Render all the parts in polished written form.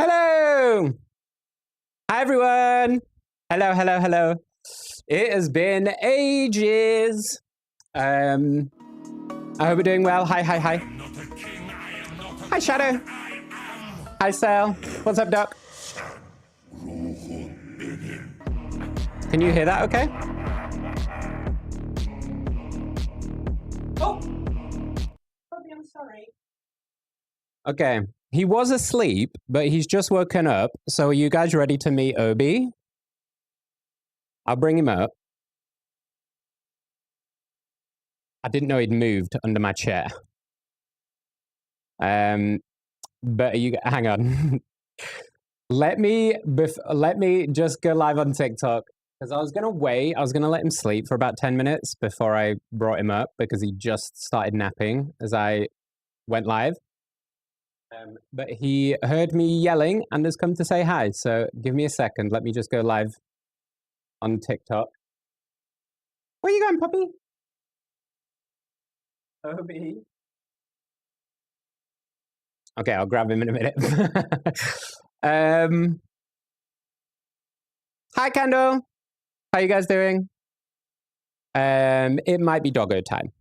Hello! Hi, everyone! Hello, hello, hello. It has been ages. I hope you're doing well. Hi, hi, hi. Hi, Shadow. Hi, Sal. What's up, Doc? Can you hear that okay? Oh! Obie, I'm sorry. Okay. He was asleep, but he's just woken up. So are you guys ready to meet Obie? I'll bring him up. I didn't know he'd moved under my chair. But you hang on. let me just go live on TikTok because I was gonna wait. I was gonna let him sleep for about 10 minutes before I brought him up because he just started napping as I went live. But he heard me yelling and has come to say hi. So give me a second. Let me just go live on TikTok. Where are you going, puppy? Obie. Okay, I'll grab him in a minute. Hi, Kendall. How you guys doing? It might be doggo time.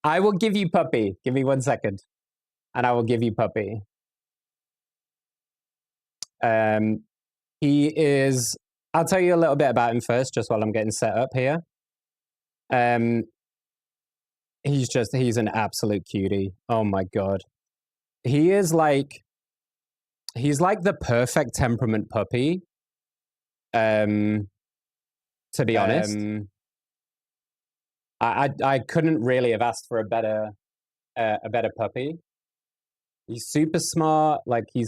I will give you puppy. Give me 1 second. And I will give you puppy. He is, I'll tell you a little bit about him first, just while I'm getting set up here. He's an absolute cutie. Oh my God. He's like the perfect temperament puppy. To be honest. I couldn't really have asked for a better puppy. He's super smart. Like he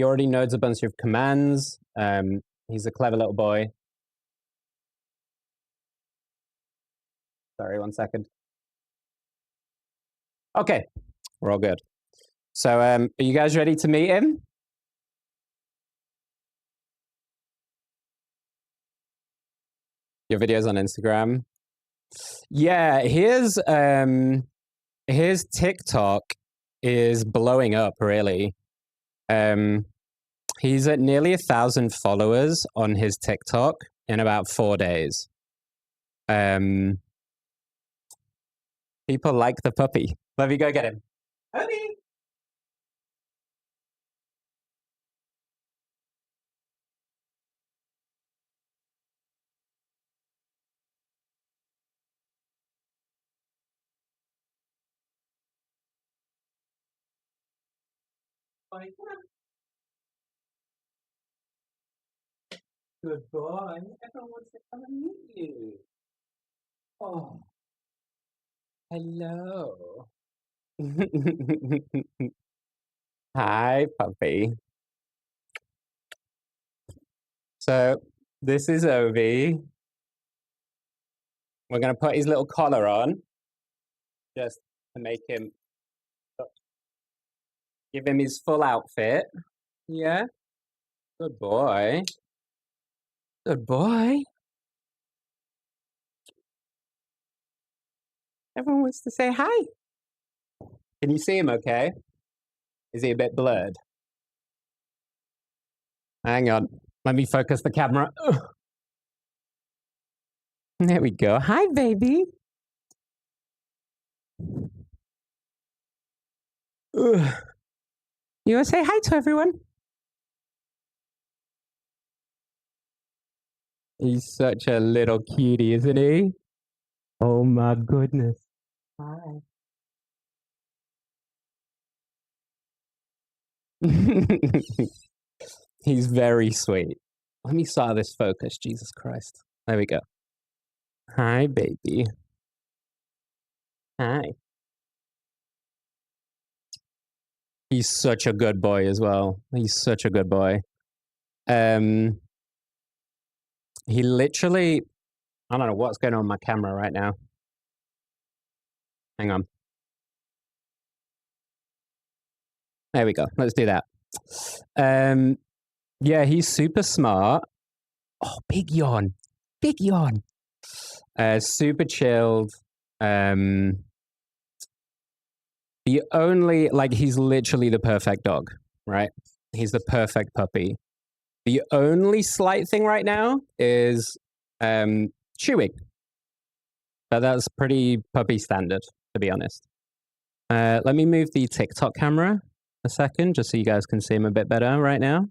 already knows a bunch of commands. He's a clever little boy. Sorry, 1 second. Okay, we're all good. So, are you guys ready to meet him? Your videos on Instagram? Yeah, his TikTok is blowing up, really. He's at nearly 1,000 followers on his TikTok in about 4 days. People like the puppy. Let me go get him. Obie! Good boy. Everyone wants to come and meet you. Oh, hello. Hi, puppy. So this is Obie. We're going to put his little collar on just to make him, give him his full outfit. Yeah. Good boy. Good boy. Everyone wants to say hi. Can you see him okay? Is he a bit blurred? Hang on. Let me focus the camera. There we go. Hi, baby. You want to say hi to everyone? He's such a little cutie, isn't he? Oh my goodness. Hi. He's very sweet. Let me saw this focus. Jesus Christ. There we go. Hi, baby. Hi. He's such a good boy as well. He's such a good boy. He literally, I don't know what's going on with my camera right now. Hang on. There we go. Let's do that. Yeah, he's super smart. Oh, big yawn. Big yawn. Super chilled. He's literally the perfect dog, right? He's the perfect puppy. The only slight thing right now is chewing. But that's pretty puppy standard, to be honest. Let me move the TikTok camera a second, just so you guys can see him a bit better right now.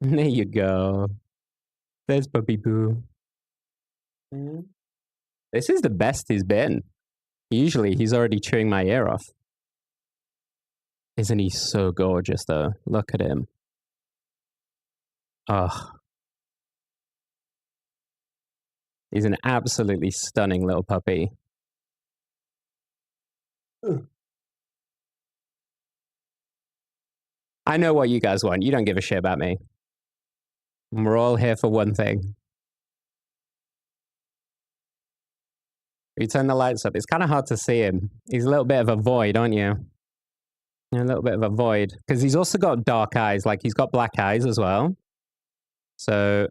There you go. There's Puppy Boo. This is the best he's been. Usually he's already chewing my ear off. Isn't he so gorgeous, though? Look at him. Oh. He's an absolutely stunning little puppy. I know what you guys want. You don't give a shit about me. We're all here for one thing. You turn the lights up. It's kind of hard to see him. He's a little bit of a void, aren't you? A little bit of a void. Because he's also got dark eyes. Like, he's got black eyes as well. So...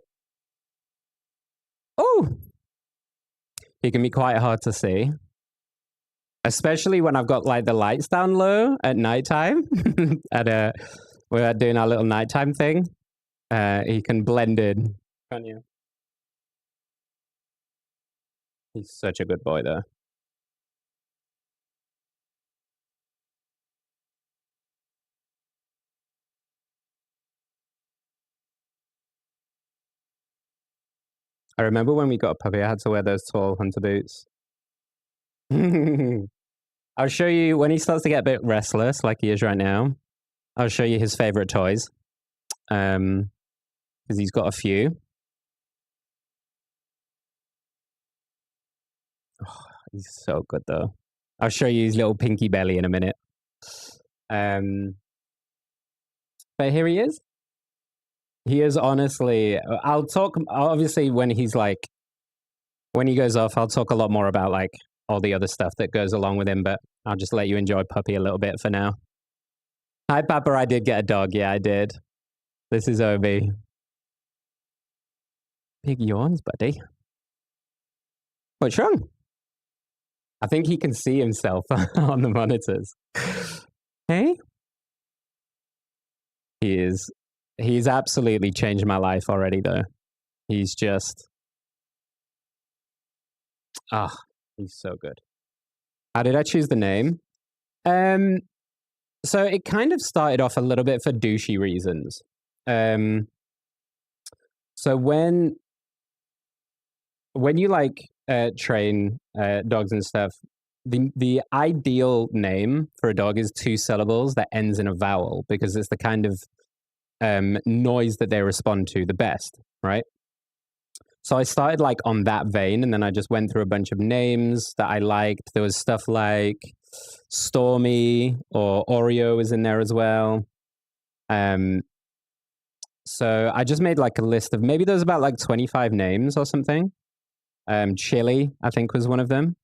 Oh! He can be quite hard to see. Especially when I've got, like, the lights down low at nighttime. We're doing our little nighttime thing. He can blend in. Can't you? He's such a good boy, though. I remember when we got a puppy, I had to wear those tall hunter boots. I'll show you when he starts to get a bit restless, like he is right now. I'll show you his favorite toys. Because he's got a few. Oh, he's so good, though. I'll show you his little pinky belly in a minute. But here he is. He is honestly... I'll talk... Obviously, when he's like... When he goes off, I'll talk a lot more about, like, all the other stuff that goes along with him, but I'll just let you enjoy Puppy a little bit for now. Hi, Papa, I did get a dog. Yeah, I did. This is Obie. Big yawns, buddy. What's wrong? I think he can see himself on the monitors. Hey? He's absolutely changed my life already, though. He's just... he's so good. How did I choose the name? So it kind of started off a little bit for douchey reasons. So when you like train dogs and stuff, the ideal name for a dog is 2 syllables that ends in a vowel, because it's the kind of noise that they respond to the best, right? So I started like on that vein, and then I just went through a bunch of names that I liked. There was stuff like Stormy, or Oreo was in there as well. So I just made like a list of, maybe there's about like 25 names or something. Chili, I think, was one of them.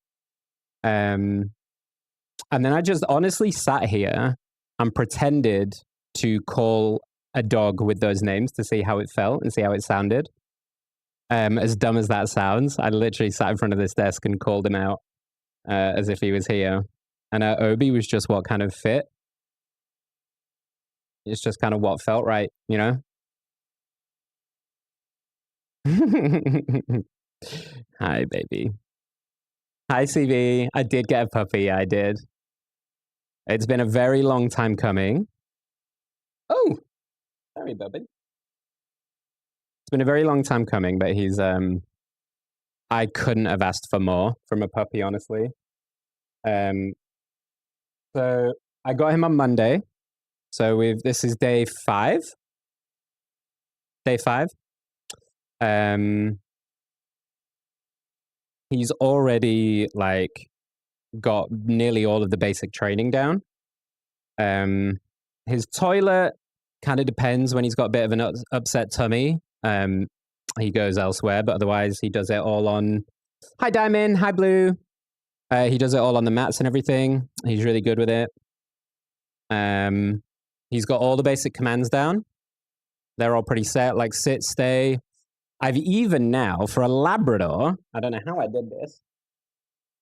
And then I just honestly sat here and pretended to call a dog with those names to see how it felt and see how it sounded. As dumb as that sounds, I literally sat in front of this desk and called him out as if he was here. And Obie was just what kind of fit. It's just kind of what felt right, you know? Hi, baby. Hi, CV. I did get a puppy. I did. It's been a very long time coming. Oh, sorry, Bubby. It's been a very long time coming, but he's... I couldn't have asked for more from a puppy, honestly. So I got him on Monday. So this is day 5. Day 5. He's already like got nearly all of the basic training down. His toilet kind of depends. When he's got a bit of an upset tummy, he goes elsewhere, but otherwise he does it all on... Hi, Diamond. Hi, Blue. He does it all on the mats and everything. He's really good with it. He's got all the basic commands down. They're all pretty set, like sit, stay. I've even now, for a Labrador, I don't know how I did this,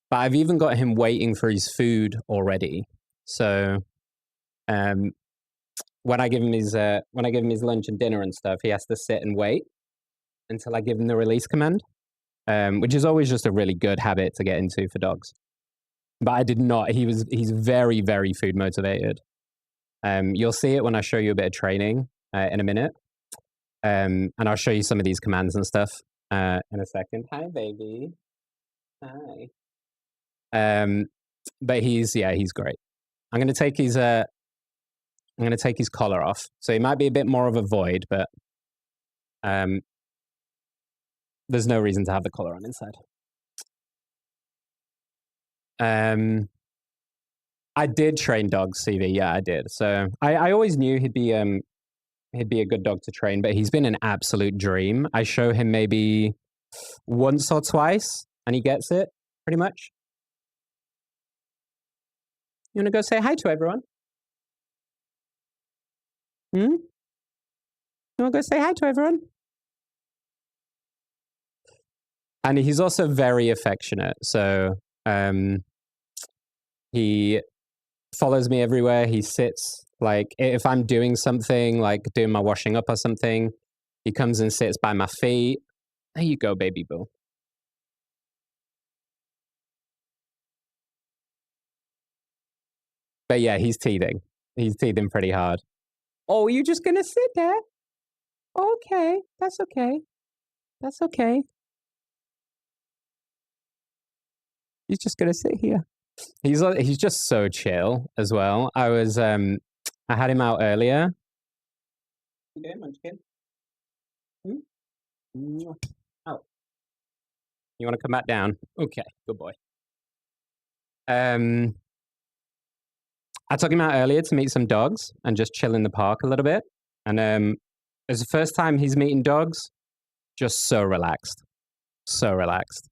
but I've even got him waiting for his food already. So when I give him his lunch and dinner and stuff, he has to sit and wait until I give him the release command, which is always just a really good habit to get into for dogs. But I did not. He's very, very food motivated. You'll see it when I show you a bit of training in a minute, and I'll show you some of these commands and stuff in a second. Hi, baby. Hi. But he's great. I'm gonna take his collar off, so he might be a bit more of a void, but there's no reason to have the collar on inside. I did train dogs, CV. Yeah, I did. So I always knew he'd be a good dog to train, but he's been an absolute dream. I show him maybe once or twice, and he gets it pretty much. You want to go say hi to everyone? You want to go say hi to everyone? And he's also very affectionate. So he follows me everywhere. He sits, like, if I'm doing something, like doing my washing up or something, he comes and sits by my feet. There you go, baby boo. But yeah, he's teething. He's teething pretty hard. Oh, you're just gonna sit there? Okay, that's okay. That's okay. He's just gonna sit here. He's just so chill as well. I had him out earlier. You doing, Munchkin? Oh, you want to come back down? Okay, good boy. I took him out earlier to meet some dogs and just chill in the park a little bit. And it's the first time he's meeting dogs. Just so relaxed, so relaxed.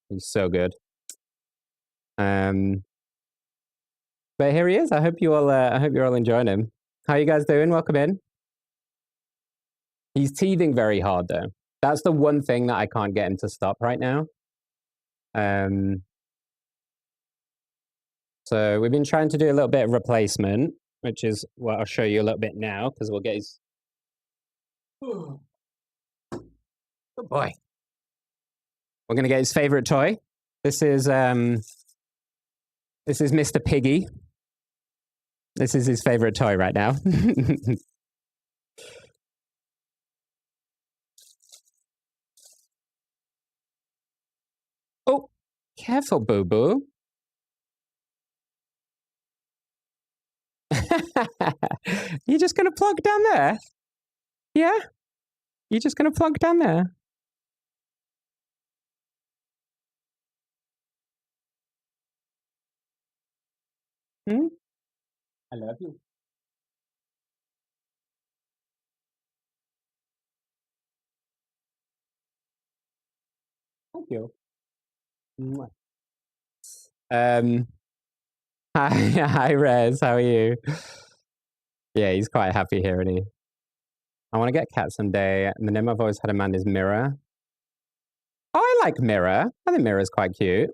He's so good. But here he is. I hope you're all enjoying him. How you guys doing? Welcome in. He's teething very hard though. That's the one thing that I can't get him to stop right now. So we've been trying to do a little bit of replacement, which is what I'll show you a little bit now, because we'll get his. Good boy. We're gonna get his favorite toy. This is Mr. Piggy. This is his favorite toy right now. Oh, careful, boo boo. You're just gonna plug down there? Yeah? You're just gonna plug down there? I love you. Thank you. Hi, Rez. How are you? Yeah, he's quite happy here, isn't he? I want to get a cat someday. The name I've always had in mind is Mirror. Oh, I like Mirror. I think Mirror's quite cute.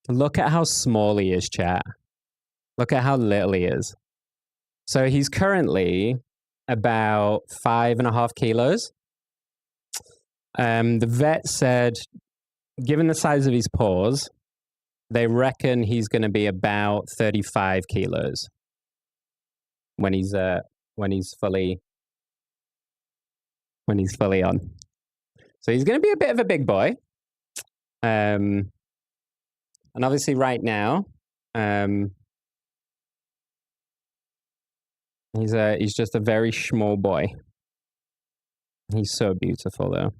Look at how small he is, chat. Look at how little he is. So he's currently about 5.5 kilos. The vet said, given the size of his paws, they reckon he's going to be about 35 kilos when he's fully on. So he's going to be a bit of a big boy. And obviously right now, he's just a very small boy. He's so beautiful though.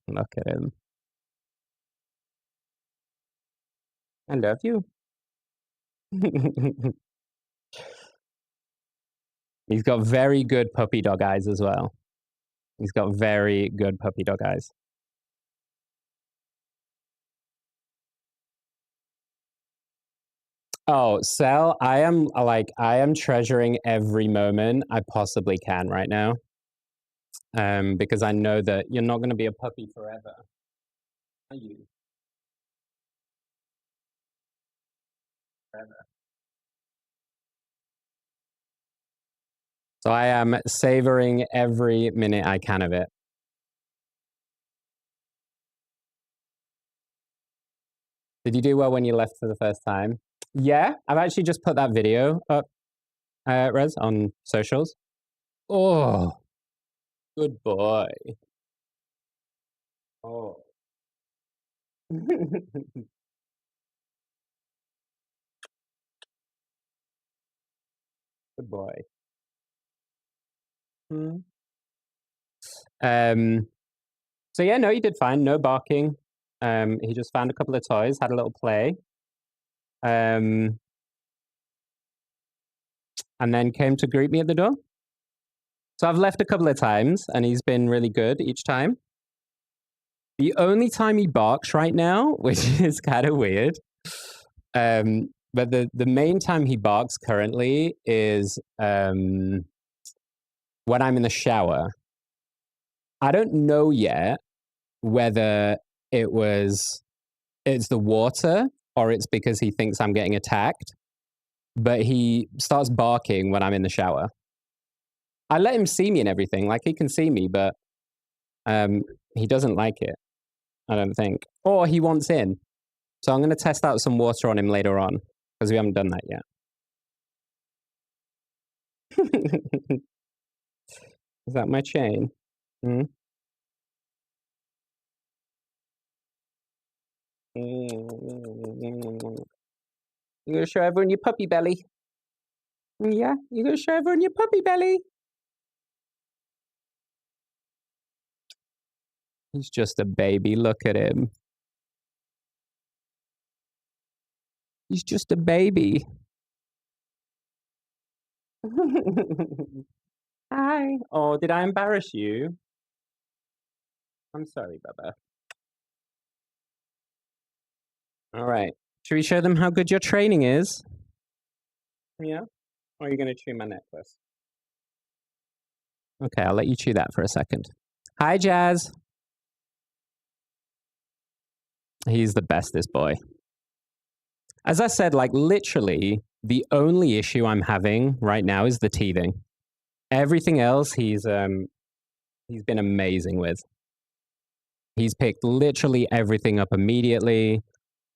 Look at him. I love you. He's got very good puppy dog eyes as well. He's got very good puppy dog eyes. Oh, Sel, I am treasuring every moment I possibly can right now. Because I know that you're not going to be a puppy forever. Are you? So I am savoring every minute I can of it. Did you do well when you left for the first time? Yeah, I've actually just put that video up, Rez, on socials. Oh, good boy. Oh. Good boy. Hmm. So yeah, no, he did fine. No barking. He just found a couple of toys, had a little play, and then came to greet me at the door. So I've left a couple of times, and he's been really good each time. The only time he barks right now, which is kind of weird, but the main time he barks currently is when I'm in the shower. I don't know yet whether it's the water or it's because he thinks I'm getting attacked, but he starts barking when I'm in the shower. I let him see me and everything, like he can see me, but he doesn't like it, I don't think. Or he wants in. So I'm going to test out some water on him later on because we haven't done that yet. Is that my chain? Mm? You gonna show everyone your puppy belly? Yeah, you gonna show everyone your puppy belly? He's just a baby. Look at him. He's just a baby. Hi. Oh, did I embarrass you? I'm sorry, Bubba. All right. Should we show them how good your training is? Yeah? Or are you going to chew my necklace? Okay, I'll let you chew that for a second. Hi, Jazz. He's the bestest boy. As I said, like literally, the only issue I'm having right now is the teething. Everything else he's been amazing with. He's picked literally everything up immediately.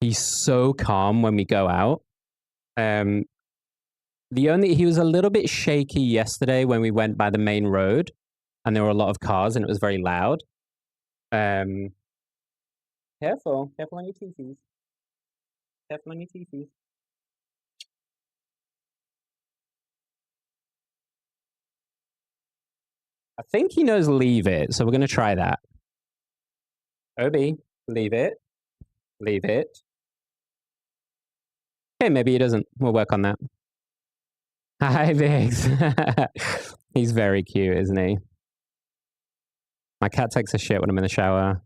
He's so calm when we go out. He was a little bit shaky yesterday when we went by the main road and there were a lot of cars and it was very loud. Careful on your teethies. Careful on your teethies. I think he knows leave it, so we're going to try that. Obie, leave it. Leave it. Okay, maybe he doesn't. We'll work on that. Hi, Vix. He's very cute, isn't he? My cat takes a shit when I'm in the shower.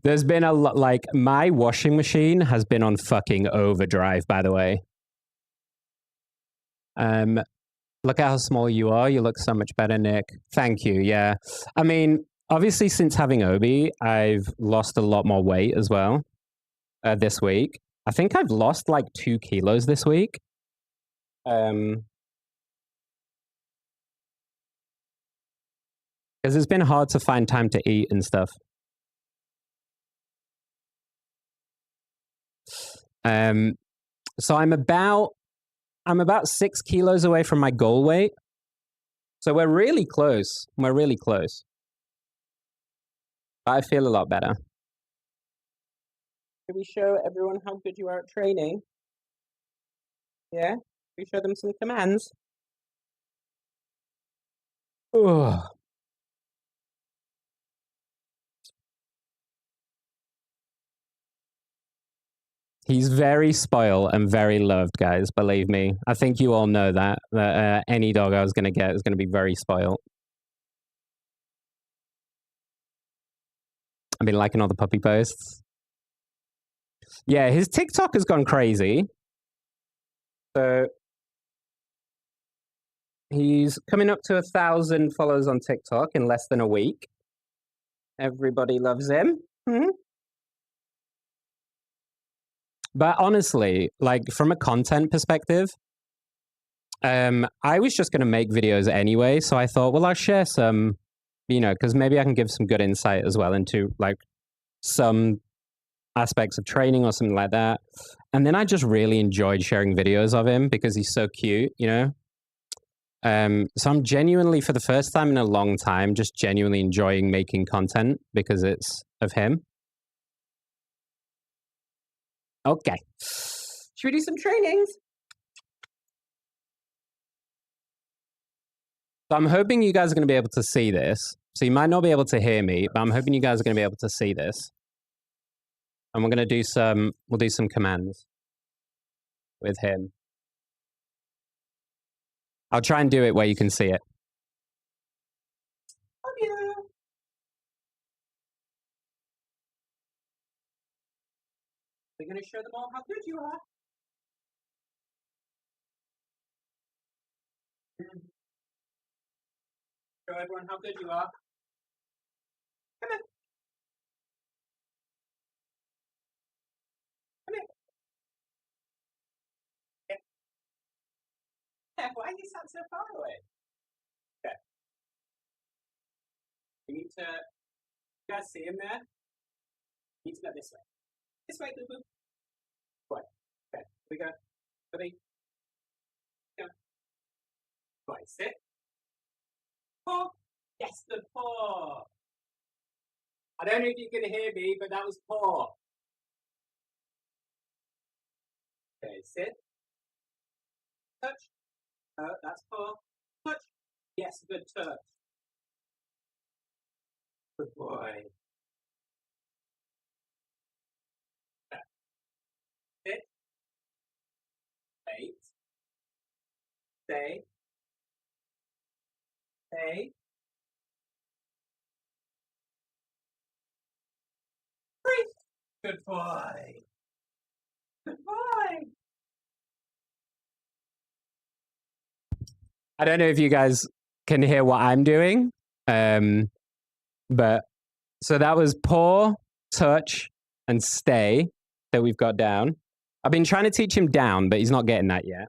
There's been a lot, like, my washing machine has been on fucking overdrive, by the way. Look at how small you are. You look so much better, Nick. Thank you. Yeah. I mean, obviously, since having Obie, I've lost a lot more weight as well this week. I think I've lost like 2 kilos this week. Because it's been hard to find time to eat and stuff. So I'm about 6 kilos away from my goal weight. So we're really close. We're really close. I feel a lot better. Should we show everyone how good you are at training? Yeah? We show them some commands. Ugh. He's very spoiled and very loved, guys. Believe me. I think you all know that any dog I was going to get is going to be very spoiled. I've been liking all the puppy posts. Yeah, his TikTok has gone crazy. So he's coming up to 1,000 followers on TikTok in less than a week. Everybody loves him. Mm-hmm. But honestly, like from a content perspective, I was just going to make videos anyway. So I thought, well, I'll share some, because maybe I can give some good insight as well into like some aspects of training or something like that. And then I just really enjoyed sharing videos of him because he's so cute. So I'm genuinely, for the first time in a long time, just genuinely enjoying making content because it's of him. Okay. Should we do some trainings? So I'm hoping you guys are going to be able to see this. So you might not be able to hear me, but I'm hoping you guys are going to be able to see this. And we'll do some commands with him. I'll try and do it where you can see it. Oh, yeah. We're going to show them all how good you are. Show everyone how good you are. Come on. Come here. Yeah, why you sound so far away? Okay. We need to. You guys see him there? You need to go this way. This way, boo boo. Right. Okay. Here we go. Ready? Go. Right. Sit. Paw. Yes, the paw. I don't know if you can hear me, but that was paw. Okay, sit. Touch. Oh, that's paw. Touch. Yes, good touch. Good boy. Sit. Wait. Stay. Stay. Breathe. Good boy. Good boy. I don't know if you guys can hear what I'm doing, but so that was paw, touch, and stay that we've got down. I've been trying to teach him down, but he's not getting that yet.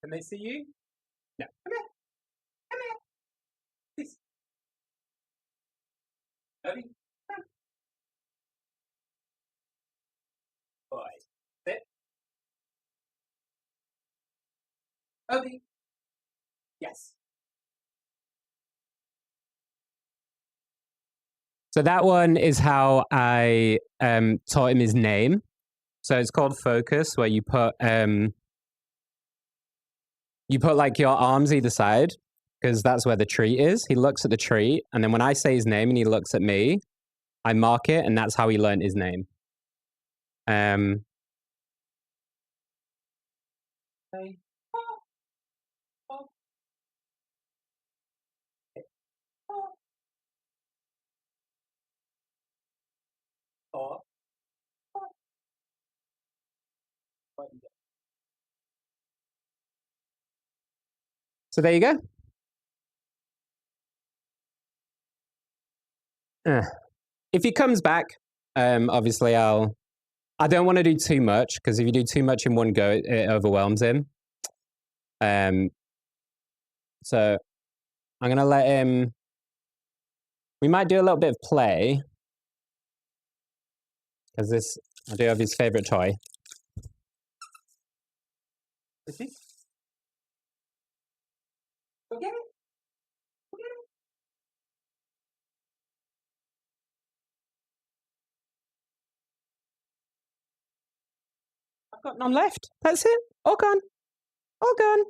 Can they see you? No. Come here. Come here. Please. Obie. Come. Boy. Sit. Obie. Yes. So that one is how I taught him his name. So it's called focus, where you put like your arms either side, because that's where the treat is. He looks at the treat, and then when I say his name and he looks at me, I mark it, and that's how he learned his name. Say, paw, paw, paw, paw, paw. So there you go. If he comes back, obviously I don't want to do too much, because if you do too much in one go, it overwhelms him. So I'm gonna let him. We might do a little bit of play, because I do have his favorite toy. Is he? Go get it. Go get it. I've got none left. That's it. All gone. All gone.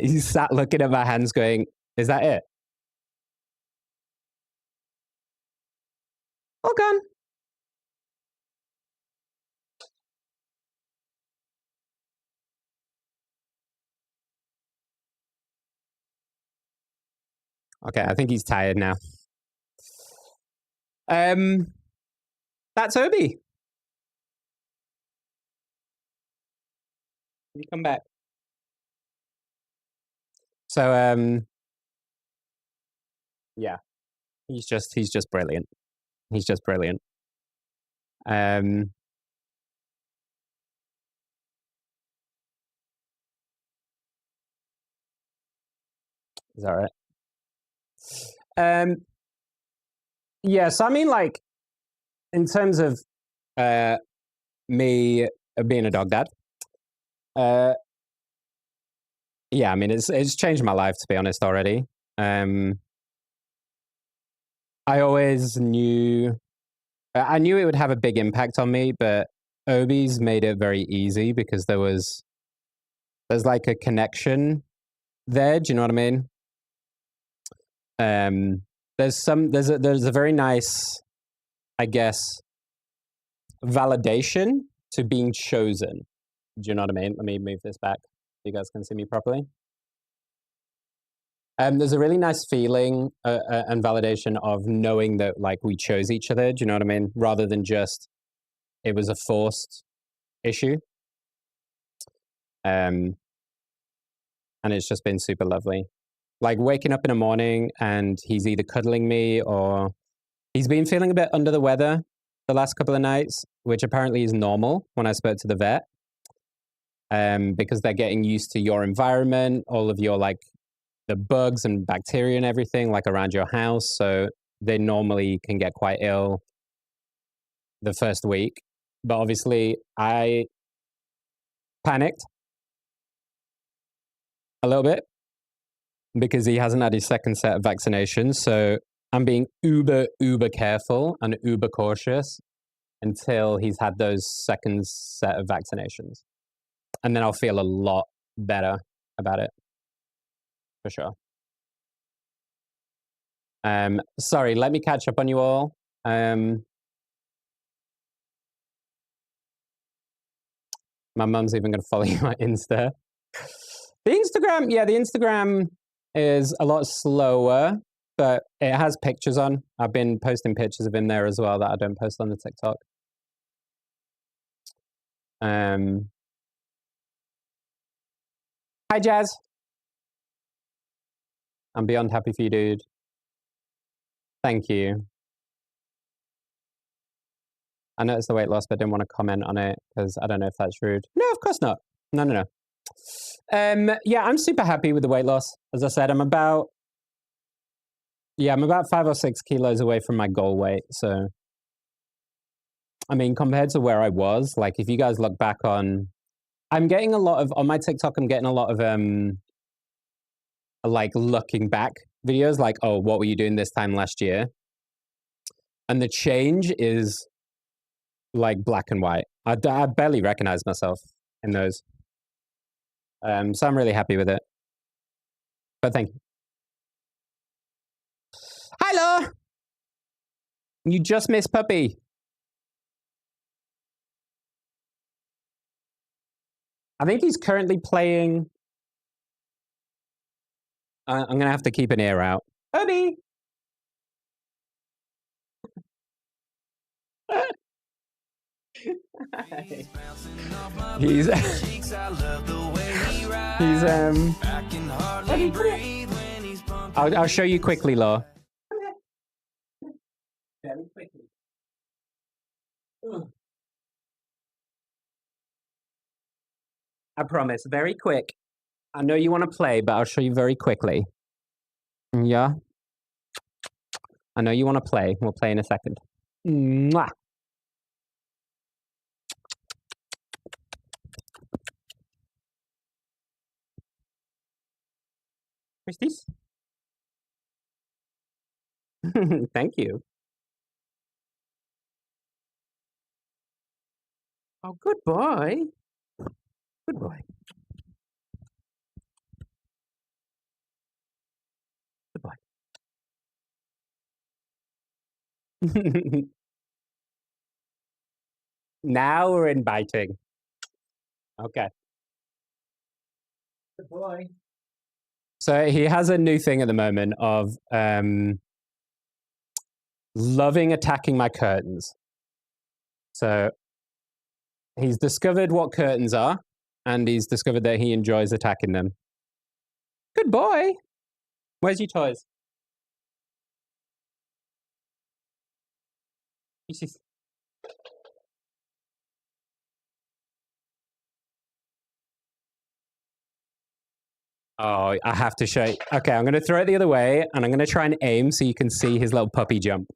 He's sat looking at my hands going, is that it? All gone. Okay, I think he's tired now. That's Obie. You come back. So yeah. He's just brilliant. He's just brilliant. Is that right? Yes, I mean, like, in terms of me being a dog dad, yeah, I mean, it's changed my life, to be honest, already. I always knew, I knew it would have a big impact on me, but Obie's made it very easy because there's like a connection there. Do you know what I mean? There's a very nice, I guess, validation to being chosen. Do you know what I mean? Let me move this back so you guys can see me properly. There's a really nice feeling and validation of knowing that like we chose each other. Do you know what I mean? Rather than just it was a forced issue. And it's just been super lovely. Like waking up in the morning and he's either cuddling me or he's been feeling a bit under the weather the last couple of nights, which apparently is normal when I spoke to the vet. Because they're getting used to your environment, all of your like the bugs and bacteria and everything like around your house. So they normally can get quite ill the first week. But obviously I panicked a little bit because he hasn't had his second set of vaccinations. So I'm being uber careful and uber cautious until he's had those second set of vaccinations. And then I'll feel a lot better about it. For sure. Sorry, let me catch up on you all. My mum's even going to follow you on Insta. The Instagram is a lot slower, but it has pictures on. I've been posting pictures of him there as well that I don't post on the TikTok. Hi, Jazz. I'm beyond happy for you, dude. Thank you. I noticed the weight loss, but didn't want to comment on it because I don't know if that's rude. No, of course not. No. Yeah, I'm super happy with the weight loss. As I said, I'm about 5 or 6 kilos away from my goal weight. So, I mean, compared to where I was, like if you guys look back on, I'm getting a lot of, on my TikTok, I'm getting a lot of, like looking back videos like, oh, what were you doing this time last year? And the change is like black and white. I barely recognize myself in those. So I'm really happy with it. But thank you. Hi, Law. You just missed Puppy. I think he's currently playing. I'm going to have to keep an ear out. Obie! he's I'll show you quickly, Law. Very quickly. I promise, very quick. I know you want to play, but I'll show you very quickly. Yeah? I know you want to play. We'll play in a second. Mwah. Where's this? Thank you. Oh, good boy. Good boy. Good boy. Now we're in biting. Okay. Good boy. So he has a new thing at the moment of loving attacking my curtains. So he's discovered what curtains are, and he's discovered that he enjoys attacking them. Good boy. Where's your toys? Oh, I have to show you. Okay, I'm going to throw it the other way, and I'm going to try and aim so you can see his little puppy jump.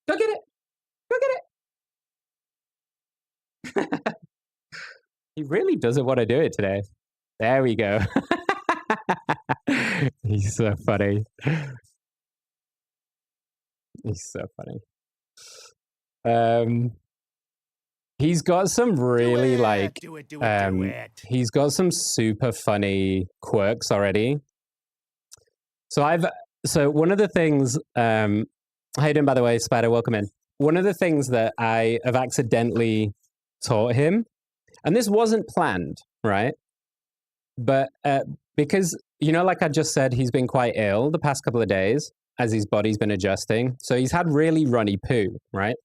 Go get it! Go get it! He really doesn't want to do it today. There we go. He's so funny. He's so funny. He's got some really do it. He's got some super funny quirks already. So one of the things, how you doing, by the way, Spider? Welcome in. One of the things that I have accidentally taught him, and this wasn't planned, right? But because, you know, like I just said, he's been quite ill the past couple of days as his body's been adjusting. So he's had really runny poo, right?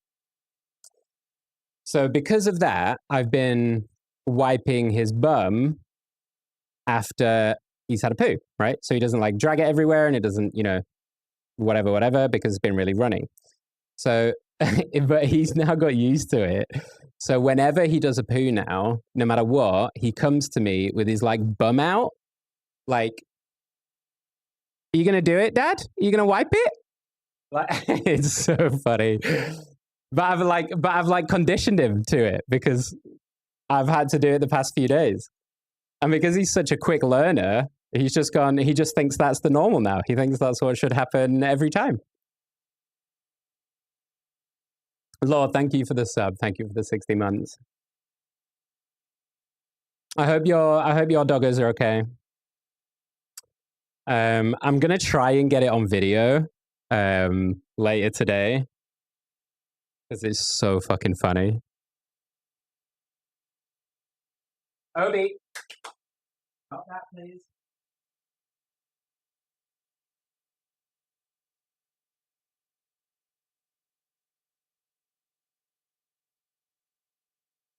So because of that, I've been wiping his bum after he's had a poo, right? So he doesn't like drag it everywhere and it doesn't, you know, whatever, because it's been really runny. So, but he's now got used to it. So whenever he does a poo now, no matter what, he comes to me with his like bum out. Like, are you going to do it, Dad? Are you going to wipe it? Like, it's so funny. But I've like conditioned him to it because I've had to do it the past few days. And because he's such a quick learner, he just thinks that's the normal now. He thinks that's what should happen every time. Lord, thank you for the sub. Thank you for the 60 months. I hope your doggers are okay. I'm gonna try and get it on video later today because it's so fucking funny. Obie, stop that, please.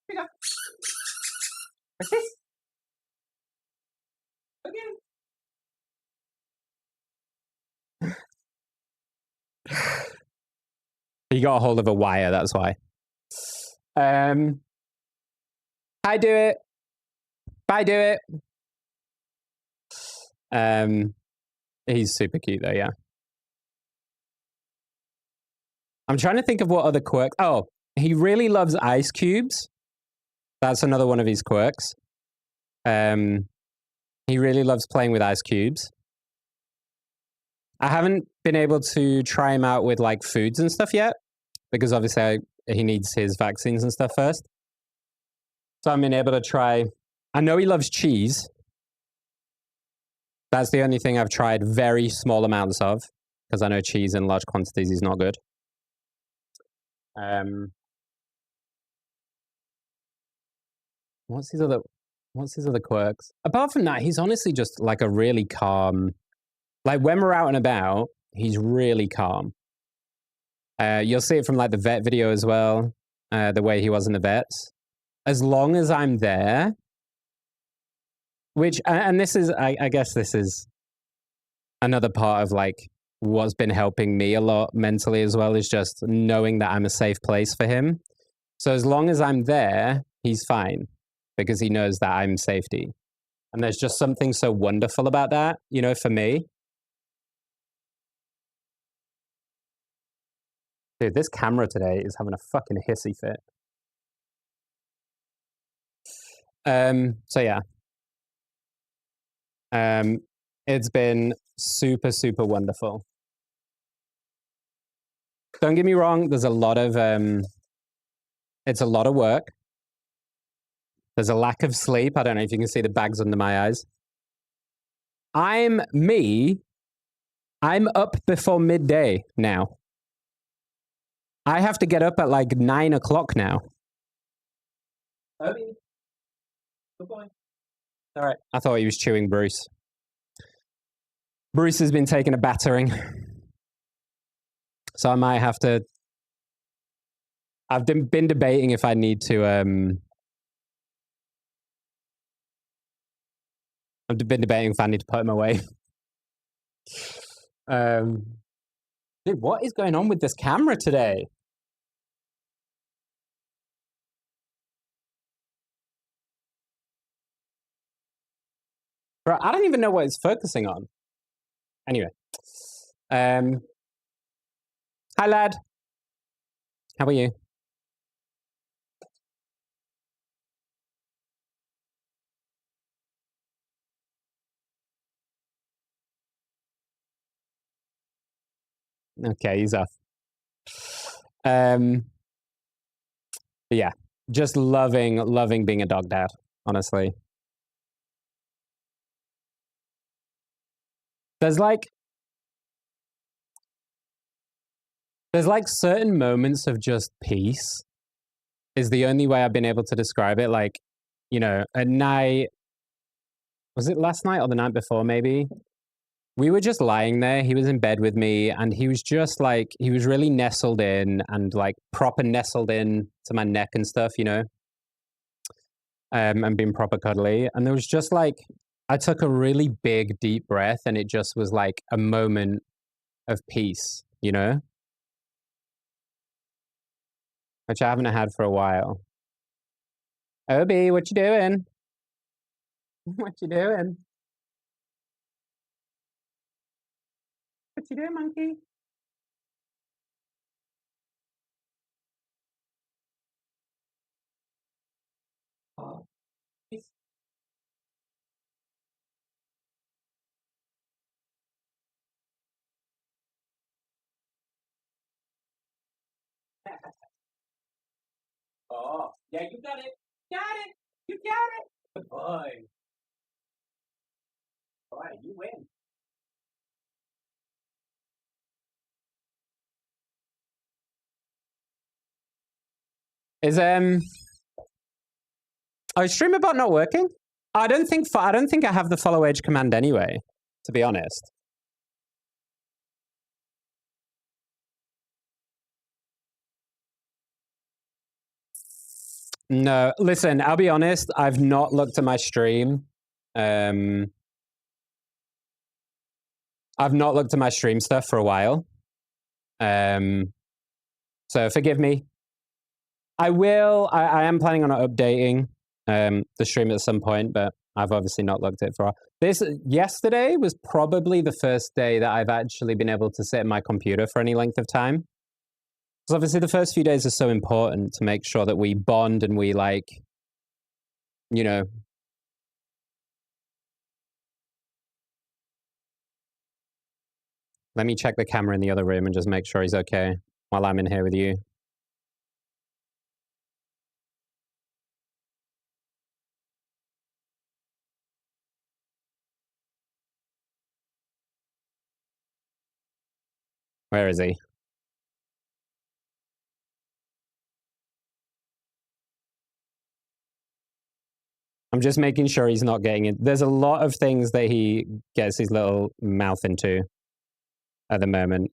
Here we go. What's this? Again. He got a hold of a wire, that's why. Hi, do it. Bye, do it. He's super cute though, yeah. I'm trying to think of what other quirks. Oh, he really loves ice cubes. That's another one of his quirks. He really loves playing with ice cubes. I haven't been able to try him out with like foods and stuff yet because obviously he needs his vaccines and stuff first. So I've been able to try. I know he loves cheese. That's the only thing I've tried very small amounts of because I know cheese in large quantities is not good. What's his other quirks? Apart from that, he's honestly just like a really calm. Like when we're out and about, he's really calm. You'll see it from like the vet video as well. The way he was in the vets. As long as I'm there, and this is, I guess this is another part of like what's been helping me a lot mentally as well is just knowing that I'm a safe place for him. So as long as I'm there, he's fine because he knows that I'm safety. And there's just something so wonderful about that, you know, for me. Dude, this camera today is having a fucking hissy fit. So yeah. It's been super, super wonderful. Don't get me wrong, there's a lot of it's a lot of work. There's a lack of sleep. I don't know if you can see the bags under my eyes. I'm up before midday now. I have to get up at like 9 o'clock now. Obie. Good boy. All right. I thought he was chewing Bruce. Bruce has been taking a battering. So I might have to. I've been debating if I need to. I'm I've been debating if I need to put him away. Dude, what is going on with this camera today? Bro, I don't even know what it's focusing on. Anyway. Hi, lad. How are you? Okay, he's off. But yeah, just loving being a dog dad, honestly. There's like certain moments of just peace is the only way I've been able to describe it. Like, you know, at night, was it last night or the night before maybe? We were just lying there. He was in bed with me and he was just like, he was really nestled in and like proper nestled in to my neck and stuff, you know, and being proper cuddly. And there was just like, I took a really big, deep breath and it just was like a moment of peace, you know, which I haven't had for a while. Obie, what you doing? What you doing? What you doing, monkey? Oh, oh, yeah, you got it. Got it. You got it. Good boy. Boy, you win. Is streamer bot not working? I don't think I have the follow age command anyway, to be honest. No, listen, I'll be honest, I've not looked at my stream. I've not looked at my stream stuff for a while. So forgive me. I will. I am planning on updating the stream at some point, but I've obviously not looked at it for a while. Yesterday was probably the first day that I've actually been able to sit at my computer for any length of time. Because obviously the first few days are so important to make sure that we bond and we like, you know. Let me check the camera in the other room and just make sure he's okay while I'm in here with you. Where is he? I'm just making sure he's not getting it. There's a lot of things that he gets his little mouth into at the moment.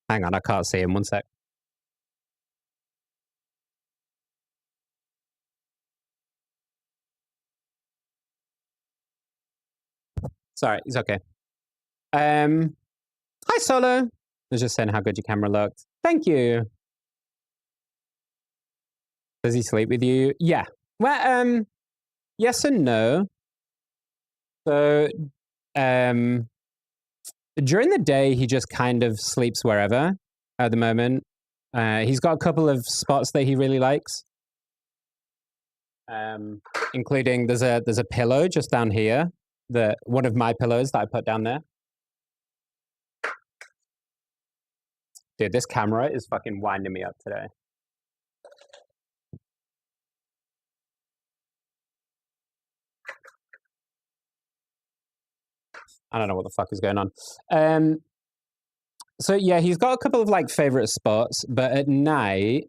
Hang on, I can't see him. One sec. Sorry, he's okay. Hi, Solo. I was just saying how good your camera looked. Thank you. Does he sleep with you? Yeah. Well, yes and no. So, during the day, he just kind of sleeps wherever at the moment. He's got a couple of spots that he really likes, including there's a pillow just down here, one of my pillows that I put down there. Dude, this camera is fucking winding me up today. I don't know what the fuck is going on. So yeah, he's got a couple of like favorite spots, but at night,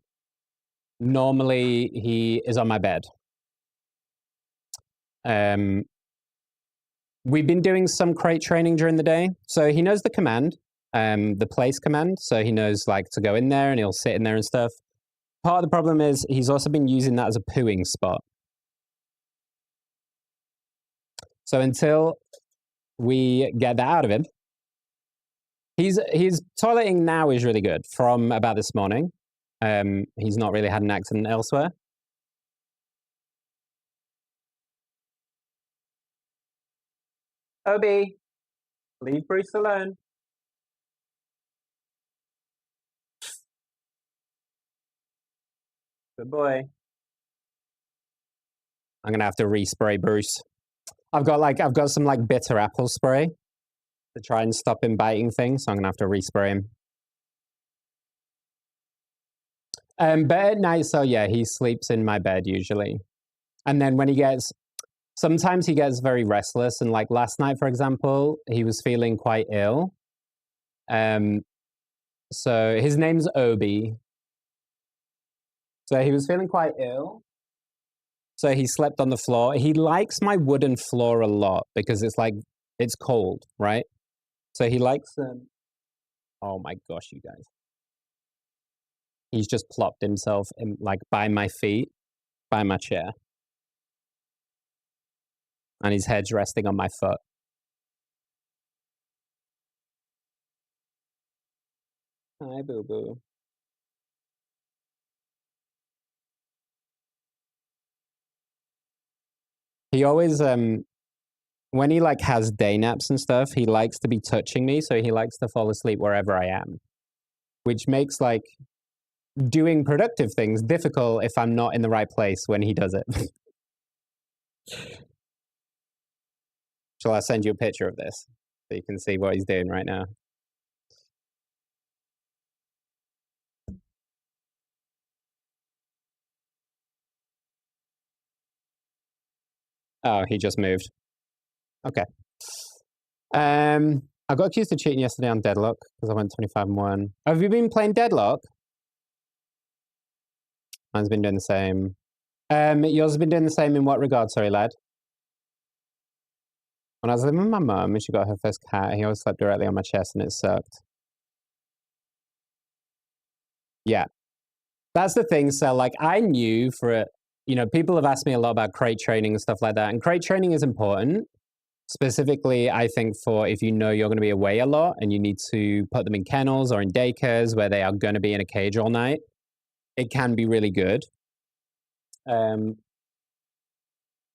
normally he is on my bed. We've been doing some crate training during the day, so he knows the command, the place command, so he knows like to go in there and he'll sit in there and stuff. part of the problem is he's also been using that as a pooing spot. So until we get that out of him, his toileting now is really good from about this morning. He's not really had an accident elsewhere. Obie, leave Bruce alone. Good boy. I'm gonna have to respray Bruce. I've got some like bitter apple spray to try and stop him biting things, so I'm gonna have to respray him. But at night, so yeah, he sleeps in my bed usually. And then when sometimes he gets very restless. And like last night, for example, he was feeling quite ill. So his name's Obie. So he was feeling quite ill. So he slept on the floor. He likes my wooden floor a lot because it's cold, right? So he likes oh my gosh, you guys. He's just plopped himself in, like by my feet, by my chair. And his head's resting on my foot. Hi, boo-boo. He always, when he like has day naps and stuff, he likes to be touching me, so he likes to fall asleep wherever I am, which makes like doing productive things difficult if I'm not in the right place when he does it. Shall I send you a picture of this so you can see what he's doing right now? Oh, he just moved. Okay. I got accused of cheating yesterday on Deadlock because I went 25-1. Have you been playing Deadlock? Mine's been doing the same. Yours has been doing the same in what regard? Sorry, lad. When I was living with my mum and she got her first cat, he always slept directly on my chest and it sucked. Yeah. That's the thing. So, like, I knew for it, people have asked me a lot about crate training and stuff like that. And crate training is important. Specifically, I think for if you know you're going to be away a lot and you need to put them in kennels or in daycares where they are going to be in a cage all night, it can be really good.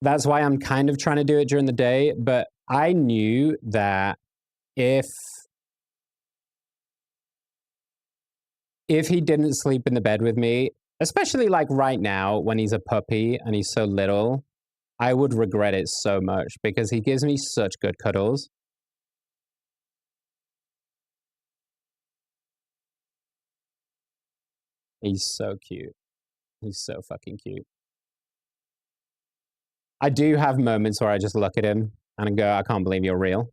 That's why I'm kind of trying to do it during the day. But I knew that if he didn't sleep in the bed with me, especially like right now when he's a puppy and he's so little, I would regret it so much because he gives me such good cuddles. He's so cute. He's so fucking cute. I do have moments where I just look at him and I go, I can't believe you're real.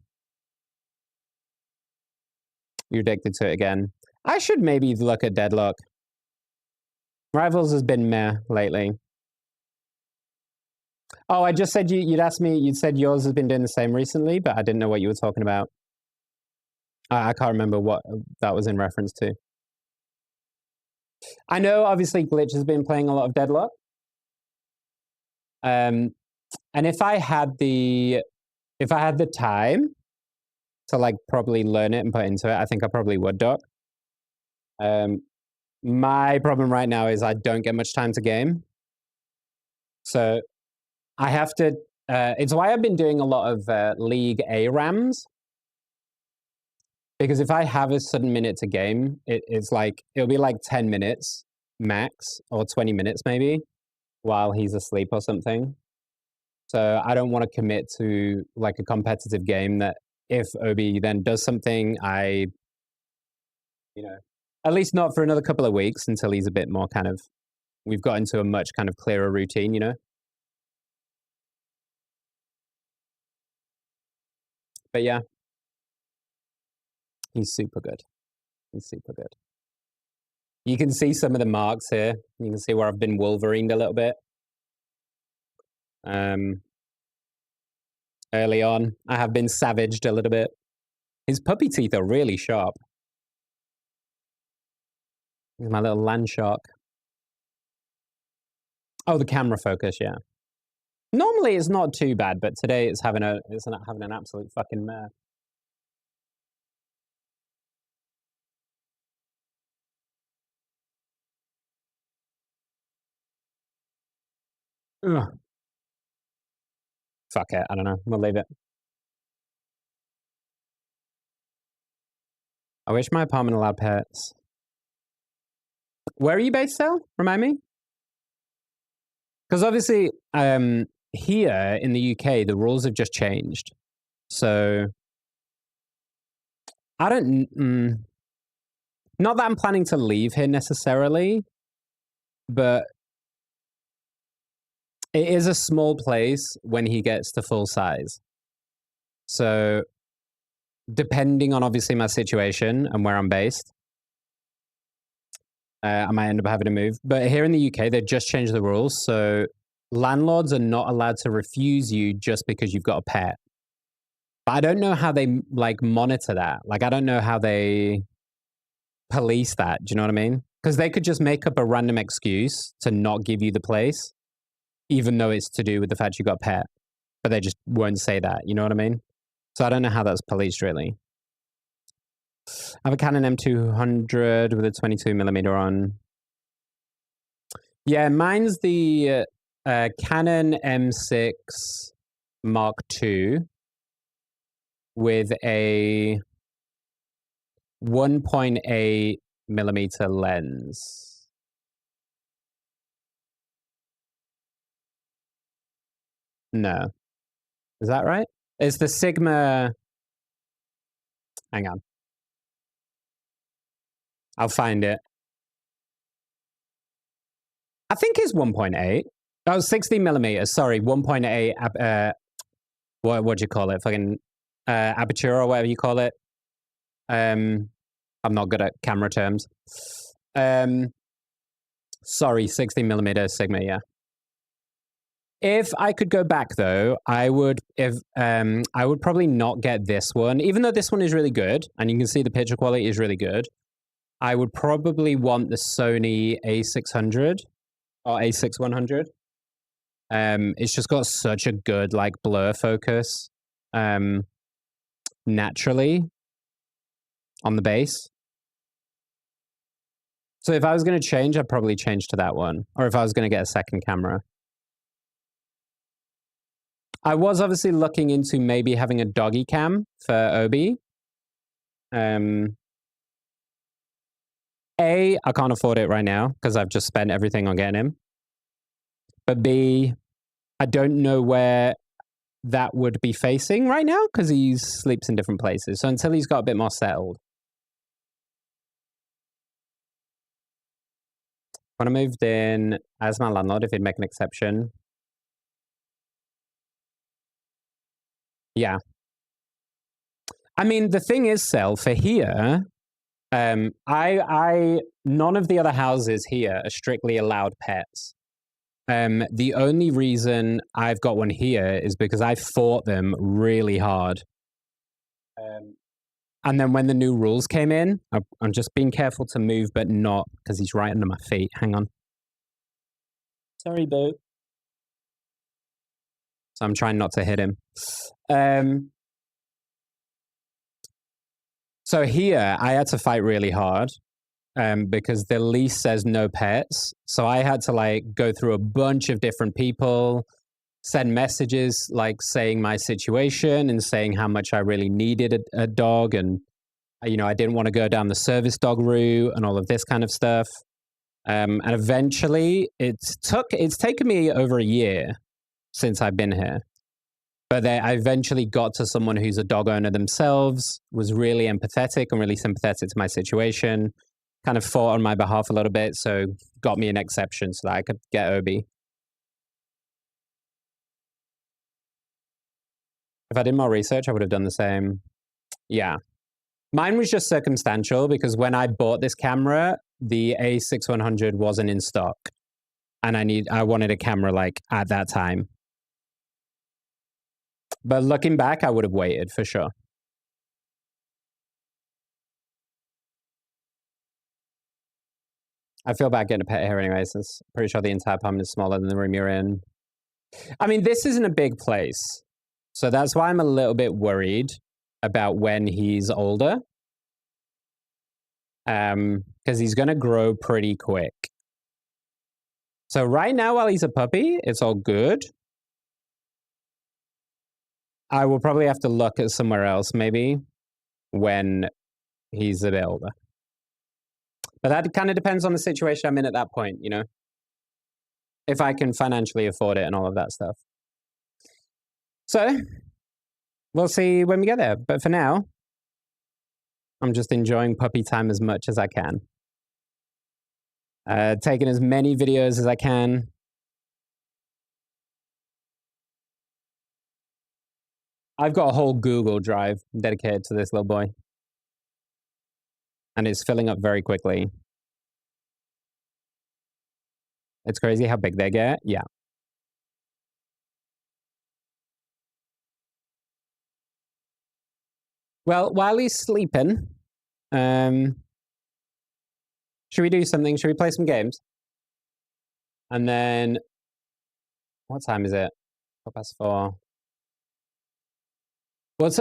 You're addicted to it again. I should maybe look at Deadlock. Rivals has been meh lately. Oh, I just said you'd asked me, you said yours has been doing the same recently, but I didn't know what you were talking about. I can't remember what that was in reference to. I know, obviously, Glitch has been playing a lot of Deadlock. And if I had the time to like probably learn it and put into it, I think I probably would, Doc. My problem right now is I don't get much time to game. So I have to, it's why I've been doing a lot of League ARAMs. Because if I have a sudden minute to game, it'll be like 10 minutes max or 20 minutes maybe while he's asleep or something. So I don't want to commit to like a competitive game that if Obie then does something, at least not for another couple of weeks until he's a bit more kind of, we've got into a much kind of clearer routine, But yeah, he's super good. He's super good. You can see some of the marks here. You can see where I've been Wolverined a little bit. Early on, I have been savaged a little bit. His puppy teeth are really sharp. He's my little land shark. Oh, the camera focus, yeah. Normally it's not too bad, but today it's having an absolute fucking mare. Ugh. Fuck it, I don't know. We'll leave it. I wish my apartment allowed pets. Where are you based, Sal? Remind me? Because obviously, here in the UK, the rules have just changed. So I don't. Not that I'm planning to leave here necessarily, but it is a small place when he gets to full size. So depending on obviously my situation and where I'm based, I might end up having to move. But here in the UK, they've just changed the rules. So landlords are not allowed to refuse you just because you've got a pet. But I don't know how they like monitor that. Like, I don't know how they police that. Do you know what I mean? Because they could just make up a random excuse to not give you the place, even though it's to do with the fact you got a pet. But they just won't say that. You know what I mean? So I don't know how that's policed really. I have a Canon M200 with a 22mm on. Yeah, mine's the Canon M6 Mark II with a 1.8mm lens. No. Is that right? It's the Sigma. Hang on. I'll find it. I think it's 1.8. Oh, 60mm. Sorry, 1.8. What do you call it? Fucking aperture or whatever you call it. I'm not good at camera terms. Sorry, 60mm Sigma. Yeah. If I could go back though, I would. I would probably not get this one, even though this one is really good, and you can see the picture quality is really good. I would probably want the Sony A600 or A6100. It's just got such a good like blur focus, naturally on the base. So if I was going to change, I'd probably change to that one, or if I was going to get a second camera. I was obviously looking into maybe having a doggy cam for Obie. A, I can't afford it right now because I've just spent everything on getting him. But B, I don't know where that would be facing right now because he sleeps in different places. So until he's got a bit more settled. When I moved in as my landlord, if he'd make an exception. Yeah. I mean, the thing is, Sel, for here, none of the other houses here are strictly allowed pets. The only reason I've got one here is because I fought them really hard. And then when the new rules came in, I'm just being careful to move, but not because he's right under my feet. Hang on. Sorry, boo. So I'm trying not to hit him. So here, I had to fight really hard because the lease says no pets. So I had to like go through a bunch of different people, send messages like saying my situation and saying how much I really needed a dog. And, you know, I didn't want to go down the service dog route and all of this kind of stuff. And eventually it's taken me over a year since I've been here. But I eventually got to someone who's a dog owner themselves, was really empathetic and really sympathetic to my situation, kind of fought on my behalf a little bit, so got me an exception so that I could get Obie. If I did more research, I would have done the same. Yeah. Mine was just circumstantial because when I bought this camera, the A6100 wasn't in stock. And I wanted a camera like at that time. But looking back, I would have waited for sure. I feel bad getting a pet here anyway, since I'm pretty sure the entire apartment is smaller than the room you're in. I mean, this isn't a big place, so that's why I'm a little bit worried about when he's older. Because he's going to grow pretty quick. So right now, while he's a puppy, it's all good. I will probably have to look at somewhere else, maybe, when he's a bit older. But that kind of depends on the situation I'm in at that point, you know? If I can financially afford it and all of that stuff. So, we'll see when we get there. But for now, I'm just enjoying puppy time as much as I can. Taking as many videos as I can. I've got a whole Google Drive dedicated to this little boy. And it's filling up very quickly. It's crazy how big they get. Yeah. Well, while he's sleeping, should we do something? Should we play some games? And then, what time is it? 4:04.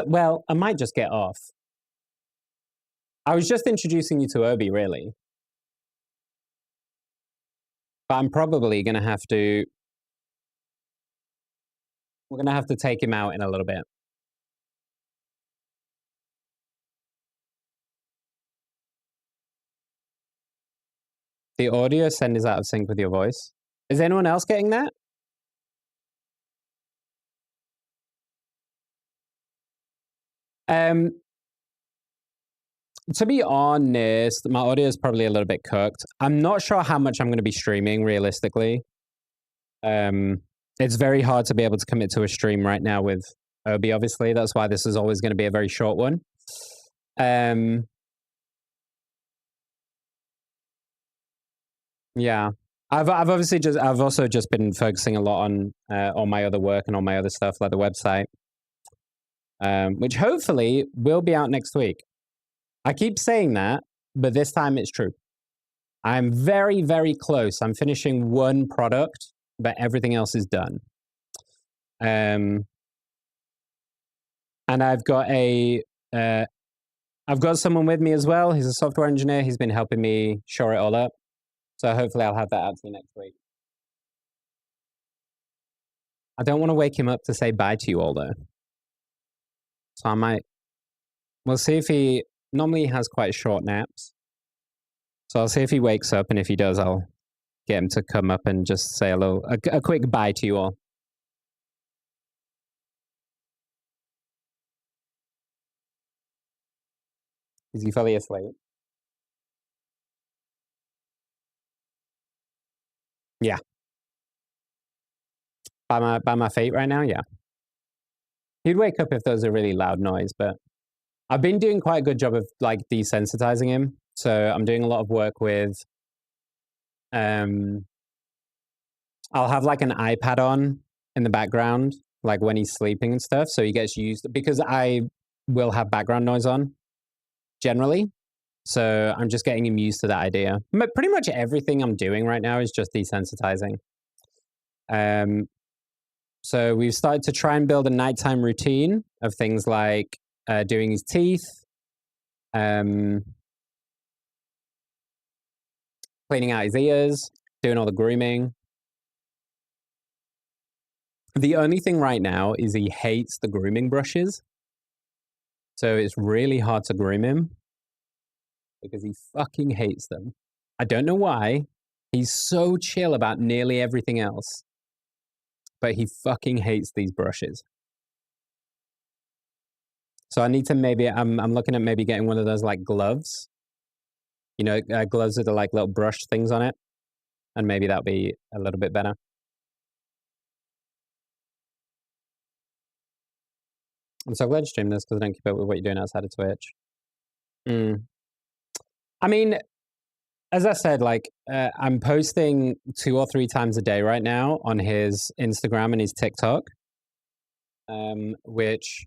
Well, I might just get off. I was just introducing you to Obie, really. But I'm probably going to have to... We're going to have to take him out in a little bit. The audio send is out of sync with your voice. Is anyone else getting that? To be honest, my audio is probably a little bit cooked. I'm not sure how much I'm going to be streaming realistically. It's very hard to be able to commit to a stream right now with Obie, obviously. That's why this is always going to be a very short one. Yeah. I've also just been focusing a lot on all my other work and all my other stuff, like the website. Which hopefully will be out next week. I keep saying that, but this time it's true. I'm very, very close. I'm finishing one product, but everything else is done. And I've got someone with me as well. He's a software engineer. He's been helping me shore it all up. So hopefully I'll have that out to you next week. I don't want to wake him up to say bye to you all, though. So I might... We'll see if he... Normally he has quite short naps. So I'll see if he wakes up, and if he does, I'll get him to come up and just say a quick bye to you all. Is he fully asleep? Yeah. By my feet right now, yeah. He'd wake up if there was a really loud noise, but I've been doing quite a good job of like desensitizing him. So I'm doing a lot of work with I'll have like an iPad on in the background, like when he's sleeping and stuff. So he gets used, because I will have background noise on generally. So I'm just getting him used to that idea. But pretty much everything I'm doing right now is just desensitizing. So we've started to try and build a nighttime routine of things like doing his teeth, cleaning out his ears, doing all the grooming. The only thing right now is he hates the grooming brushes. So it's really hard to groom him because he fucking hates them. I don't know why. He's so chill about nearly everything else, but he fucking hates these brushes. So I need to I'm looking at maybe getting one of those like gloves. You know, gloves with the like little brush things on it. And maybe that'll be a little bit better. I'm so glad you streamed this because I don't keep up with what you're doing outside of Twitch. I mean, as I said, like I'm posting 2 or 3 times a day right now on his Instagram and his TikTok, which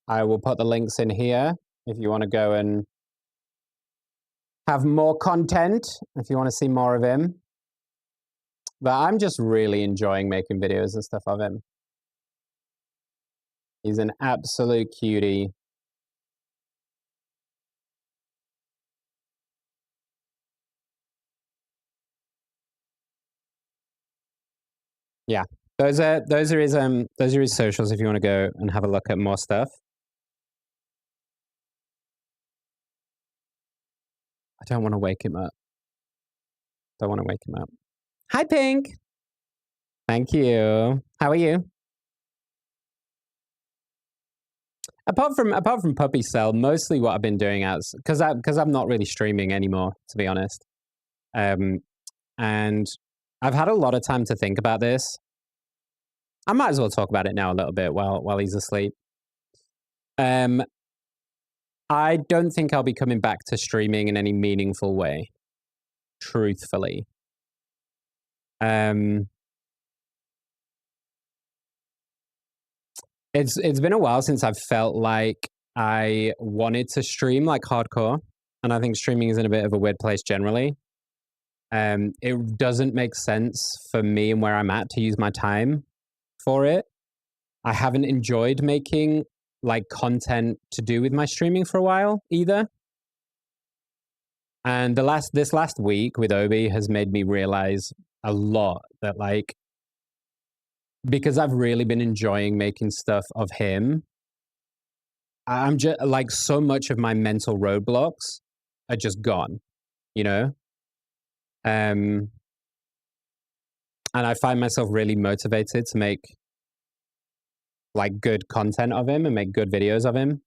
I will put the links in here if you want to go and have more content if you want to see more of him. But I'm just really enjoying making videos and stuff of him. He's an absolute cutie. Yeah, those are his socials if you want to go and have a look at more stuff. I don't want to wake him up. Don't want to wake him up. Hi, Pink. Thank you. How are you? Apart from Puppy Cell, mostly what I've been doing because I'm not really streaming anymore, to be honest. And I've had a lot of time to think about this. I might as well talk about it now a little bit while he's asleep. I don't think I'll be coming back to streaming in any meaningful way, truthfully. It's been a while since I've felt like I wanted to stream like hardcore, and I think streaming is in a bit of a weird place generally. It doesn't make sense for me and where I'm at to use my time for it. I haven't enjoyed making like content to do with my streaming for a while either. And this last week with Obie has made me realize a lot that like, because I've really been enjoying making stuff of him, I'm just like, so much of my mental roadblocks are just gone, you know? And I find myself really motivated to make like good content of him and make good videos of him.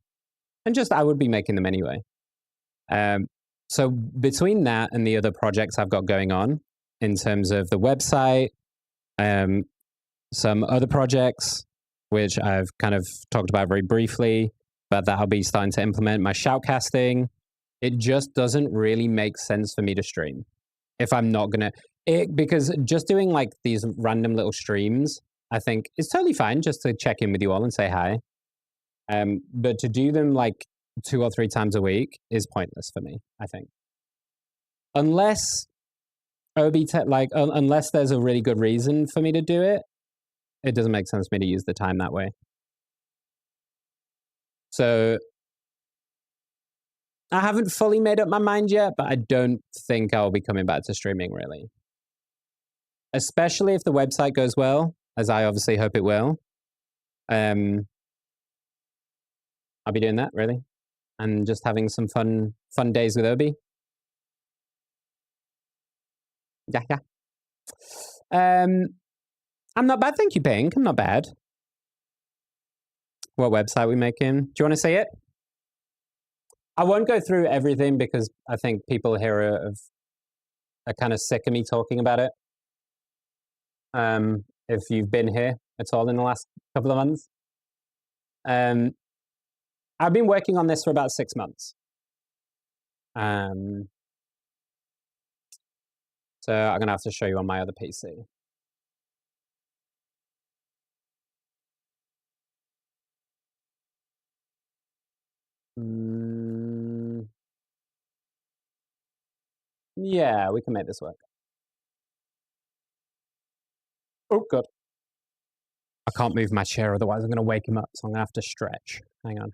And just, I would be making them anyway. So between that and the other projects I've got going on in terms of the website, some other projects, which I've kind of talked about very briefly, but that I'll be starting to implement, my shoutcasting, it just doesn't really make sense for me to stream if I'm not going to, because just doing like these random little streams, I think is totally fine just to check in with you all and say hi. But to do them like 2 or 3 times a week is pointless for me, I think. Unless unless there's a really good reason for me to do it, it doesn't make sense for me to use the time that way. So I haven't fully made up my mind yet, but I don't think I'll be coming back to streaming really. Especially if the website goes well, as I obviously hope it will. I'll be doing that really, and just having some fun days with Obie. Yeah. I'm not bad, thank you, Pink. I'm not bad. What website we making? Do you want to see it? I won't go through everything because I think people here are kind of sick of me talking about it. If you've been here at all in the last couple of months. I've been working on this for about 6 months. So I'm going to have to show you on my other PC. Yeah, we can make this work. Oh, God. I can't move my chair, otherwise I'm going to wake him up, so I'm going to have to stretch. Hang on.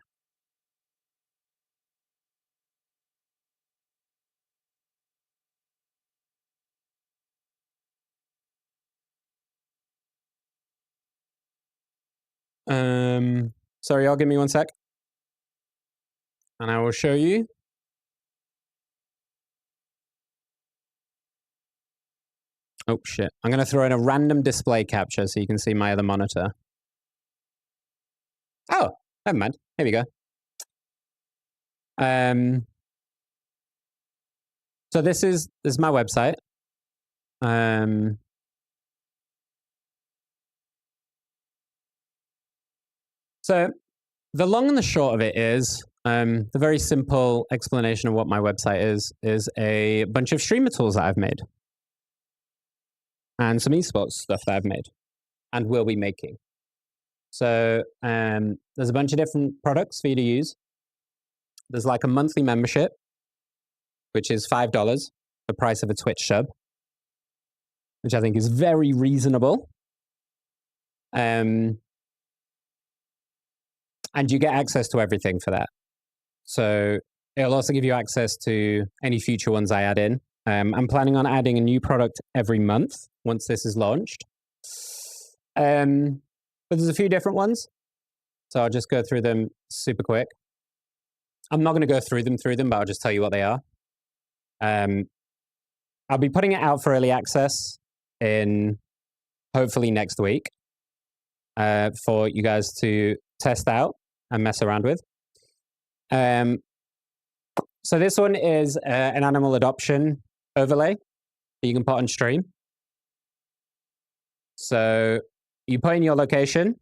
Sorry, y'all, give me 1 sec. And I will show you. Oh, shit. I'm going to throw in a random display capture so you can see my other monitor. Oh, never mind. Here we go. So this is my website. So the long and the short of it is, the very simple explanation of what my website is a bunch of streamer tools that I've made. And some esports stuff that I've made and will be making. So there's a bunch of different products for you to use. There's like a monthly membership which is $5, the price of a Twitch sub, which I think is very reasonable. And you get access to everything for that. So it'll also give you access to any future ones I add in. I'm planning on adding a new product every month once this is launched. But there's a few different ones. So I'll just go through them super quick. I'm not going to go through them, but I'll just tell you what they are. I'll be putting it out for early access in hopefully next week for you guys to test out and mess around with. So this one is an animal adoption overlay that you can put on stream. So you put in your location,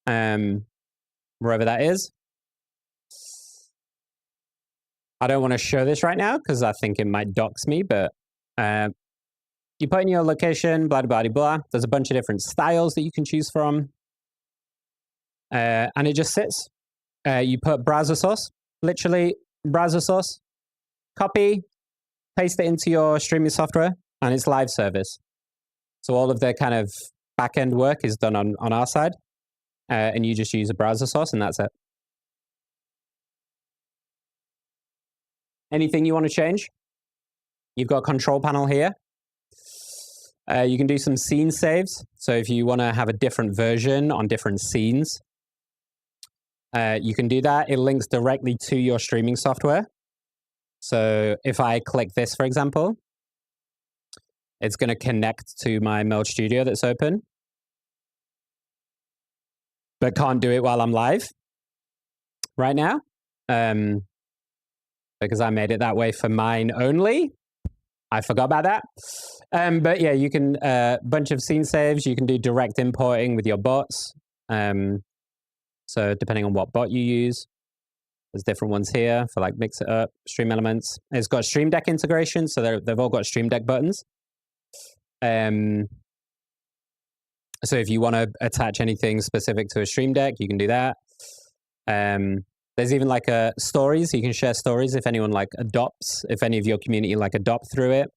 wherever that is. I don't want to show this right now because I think it might dox me, but you put in your location, blah, blah, blah, blah. There's a bunch of different styles that you can choose from. And it just sits. You put browser source, literally browser source, copy, paste it into your streaming software, and it's live service. So all of the kind of back-end work is done on our side, and you just use a browser source, and that's it. Anything you want to change? You've got a control panel here. You can do some scene saves. So if you want to have a different version on different scenes, you can do that. It links directly to your streaming software. So if I click this, for example, it's going to connect to my Meld Studio that's open, but can't do it while I'm live right now. Because I made it that way for mine only. I forgot about that. But yeah, you can, bunch of scene saves. You can do direct importing with your bots. So depending on what bot you use, there's different ones here for like mix it up, stream elements. It's got Stream Deck integration, so they've all got Stream Deck buttons. So if you want to attach anything specific to a Stream Deck, you can do that. There's even like stories. You can share stories if anyone like adopts, if any of your community like adopt through it.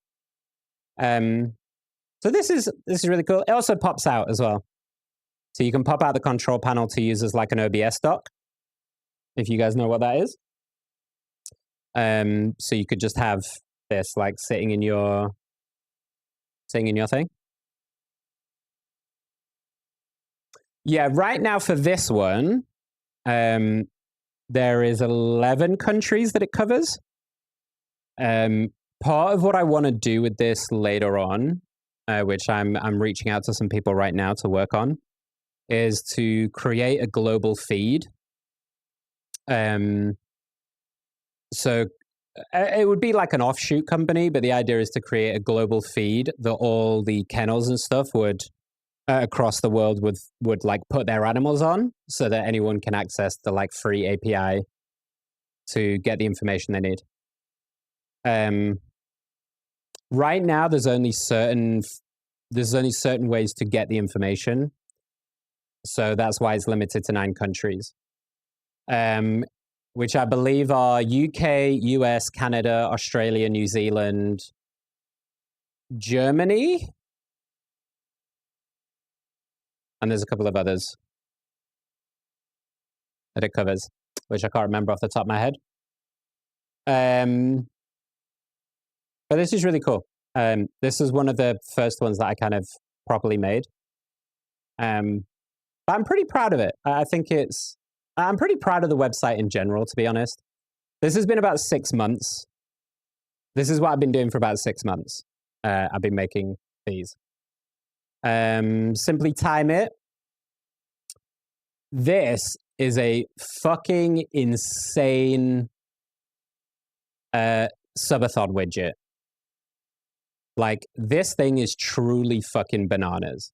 So this is really cool. It also pops out as well. So you can pop out the control panel to use as like an OBS dock, if you guys know what that is. So you could just have this like sitting in your thing. Yeah, right now for this one, there is 11 countries that it covers. Part of what I want to do with this later on, which I'm reaching out to some people right now to work on, is to create a global feed. So it would be like an offshoot company, but the idea is to create a global feed that all the kennels and stuff would across the world would like put their animals on, so that anyone can access the like free API to get the information they need. Right now, there's only certain ways to get the information, so that's why it's limited to 9 countries, which I believe are UK, US, Canada, Australia, New Zealand, Germany, and there's a couple of others that it covers, which I can't remember off the top of my head. But this is really cool. This is one of the first ones that I kind of properly made. But I'm pretty proud of it. I'm pretty proud of the website in general, to be honest. This has been about 6 months. This is what I've been doing for about 6 months. I've been making these. Simply time it. This is a fucking insane subathon widget. Like, this thing is truly fucking bananas.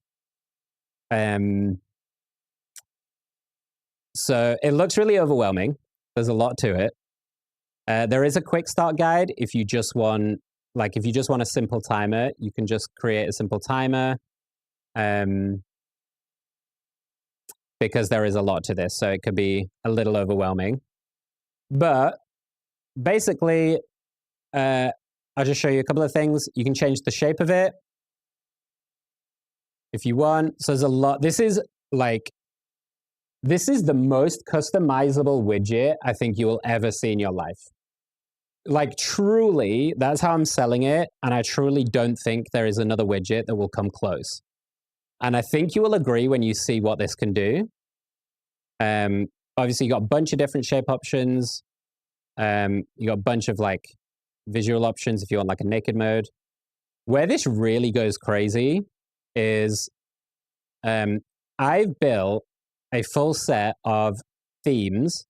So it looks really overwhelming. There's a lot to it. There is a quick start guide if you just want a simple timer. You can just create a simple timer. Because there is a lot to this, so it could be a little overwhelming. But basically, I'll just show you a couple of things. You can change the shape of it if you want. So there's a lot. This is the most customizable widget I think you will ever see in your life. Like, truly, that's how I'm selling it. And I truly don't think there is another widget that will come close. And I think you will agree when you see what this can do. Obviously, you got a bunch of different shape options. You got a bunch of like visual options if you want like a naked mode. Where this really goes crazy is I've built a full set of themes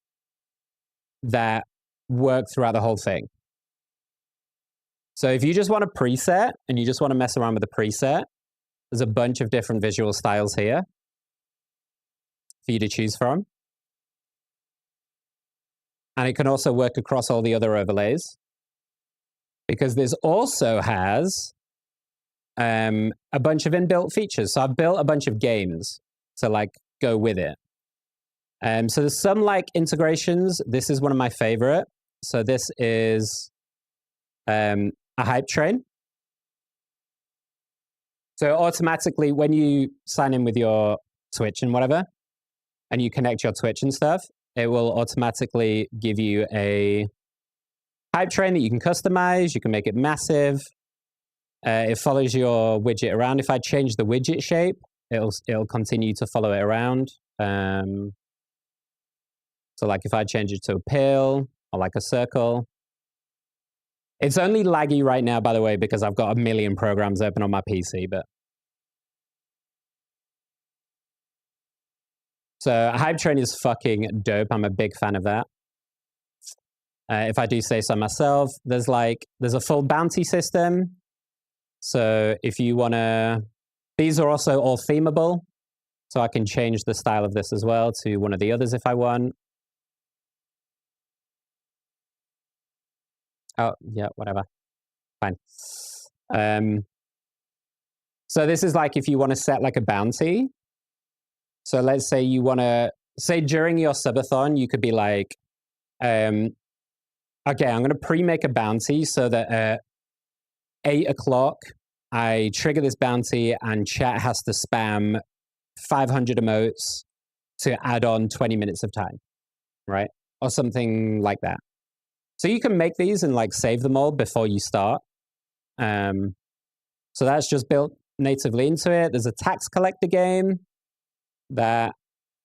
that work throughout the whole thing. So if you just want a preset and you just want to mess around with the preset, there's a bunch of different visual styles here for you to choose from. And it can also work across all the other overlays, because this also has a bunch of inbuilt features. So I've built a bunch of games to like go with it. So there's some like integrations. This is one of my favorite. So this is a hype train. So automatically when you sign in with your Twitch and whatever, and you connect your Twitch and stuff, it will automatically give you a hype train that you can customize. You can make it massive. It follows your widget around. If I change the widget shape, it'll continue to follow it around. So like if I change it to a pill or like a circle. It's only laggy right now, by the way, because I've got a million programs open on my PC, but. So hype train is fucking dope. I'm a big fan of that. If I do say so myself, there's a full bounty system. So if you want to, these are also all themable. So I can change the style of this as well to one of the others if I want. Oh, yeah, whatever. Fine. So this is like if you want to set like a bounty. So let's say you want to, say during your subathon, you could be like, okay, I'm going to pre-make a bounty so that at 8 o'clock, I trigger this bounty and chat has to spam 500 emotes to add on 20 minutes of time, right? Or something like that. So you can make these and like save them all before you start. So that's just built natively into it. There's a tax collector game that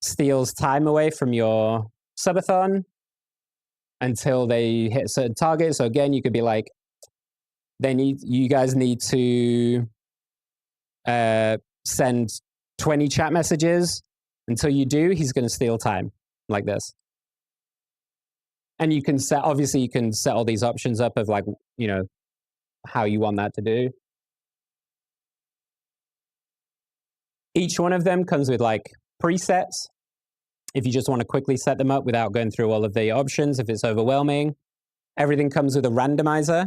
steals time away from your subathon until they hit certain targets. So again, you could be like, you guys need to send 20 chat messages. Until you do, he's going to steal time like this. And you can set, obviously you can set all these options up of like, you know, how you want that to do. Each one of them comes with like presets. If you just want to quickly set them up without going through all of the options, if it's overwhelming. Everything comes with a randomizer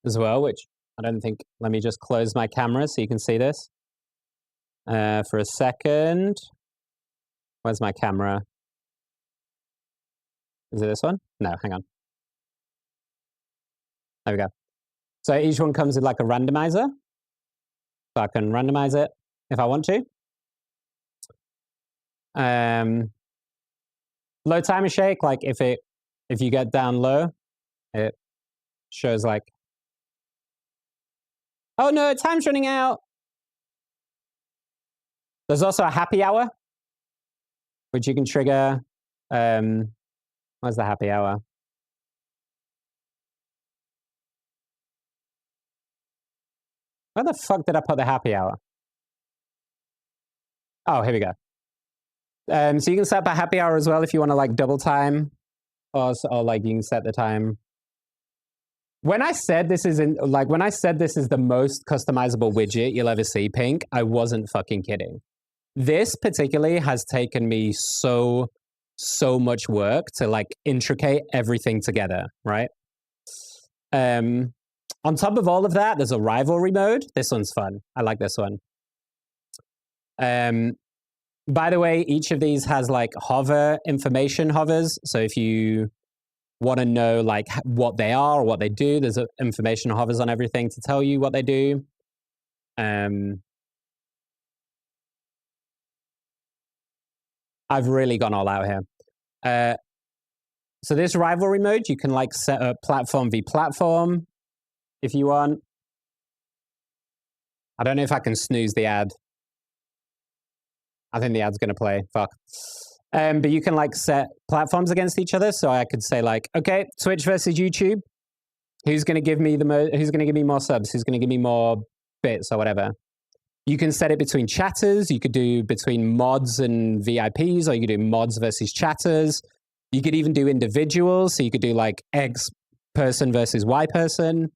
as well, which I don't think, let me just close my camera so you can see this for a second. Where's my camera? Is it this one? No, hang on. There we go. So each one comes with like a randomizer. So I can randomize it if I want to. Low timer shake, like if you get down low, it shows like, oh no, time's running out. There's also a happy hour, which you can trigger. Where's the happy hour? Where the fuck did I put the happy hour? Oh, here we go. So you can set up a happy hour as well if you want to like double time, or like you can set the time. When I said this is the most customizable widget you'll ever see, Pink, I wasn't fucking kidding. This particularly has taken me so much work to like intricate everything together, right? On top of all of that, there's a rivalry mode. This one's fun. I like this one. By the way, each of these has like hover information hovers. So if you want to know like what they are or what they do, there's information hovers on everything to tell you what they do. I've really gone all out here. So this rivalry mode, you can like set up platform v platform if you want. I don't know if I can snooze the ad. I think the ad's going to play. Fuck. But you can like set platforms against each other. So I could say like, okay, Twitch versus YouTube. Who's going to give me who's going to give me more subs? Who's going to give me more bits or whatever? You can set it between chatters. You could do between mods and VIPs, or you could do mods versus chatters. You could even do individuals. So you could do like X person versus Y person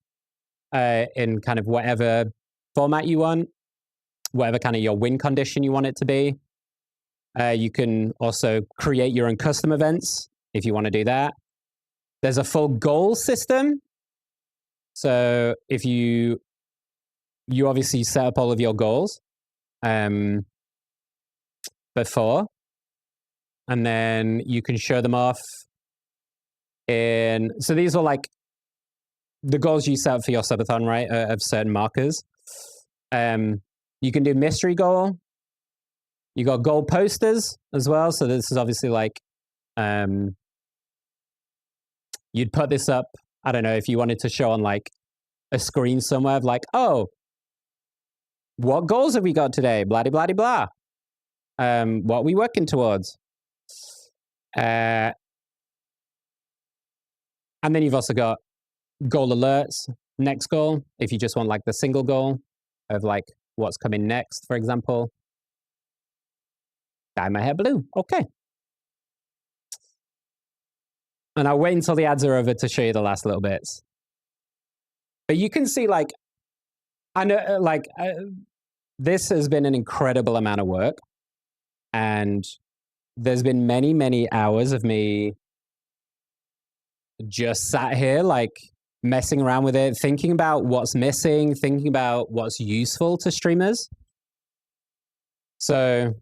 in kind of whatever format you want, whatever kind of your win condition you want it to be. You can also create your own custom events if you want to do that. There's a full goal system. So if you obviously set up all of your goals before, and then you can show them off so these are like the goals you set up for your subathon, right? Of certain markers. You can do mystery goal. You got goal posters as well. So this is obviously like, you'd put this up, I don't know, if you wanted to show on like a screen somewhere of like, oh, what goals have we got today? Blah, blah, blah, blah. What are we working towards? And then you've also got goal alerts, next goal, if you just want like the single goal of like what's coming next, for example. Dye my hair blue. Okay. And I'll wait until the ads are over to show you the last little bits. But you can see like, I know like this has been an incredible amount of work. And there's been many, many hours of me just sat here like messing around with it, thinking about what's missing, thinking about what's useful to streamers. So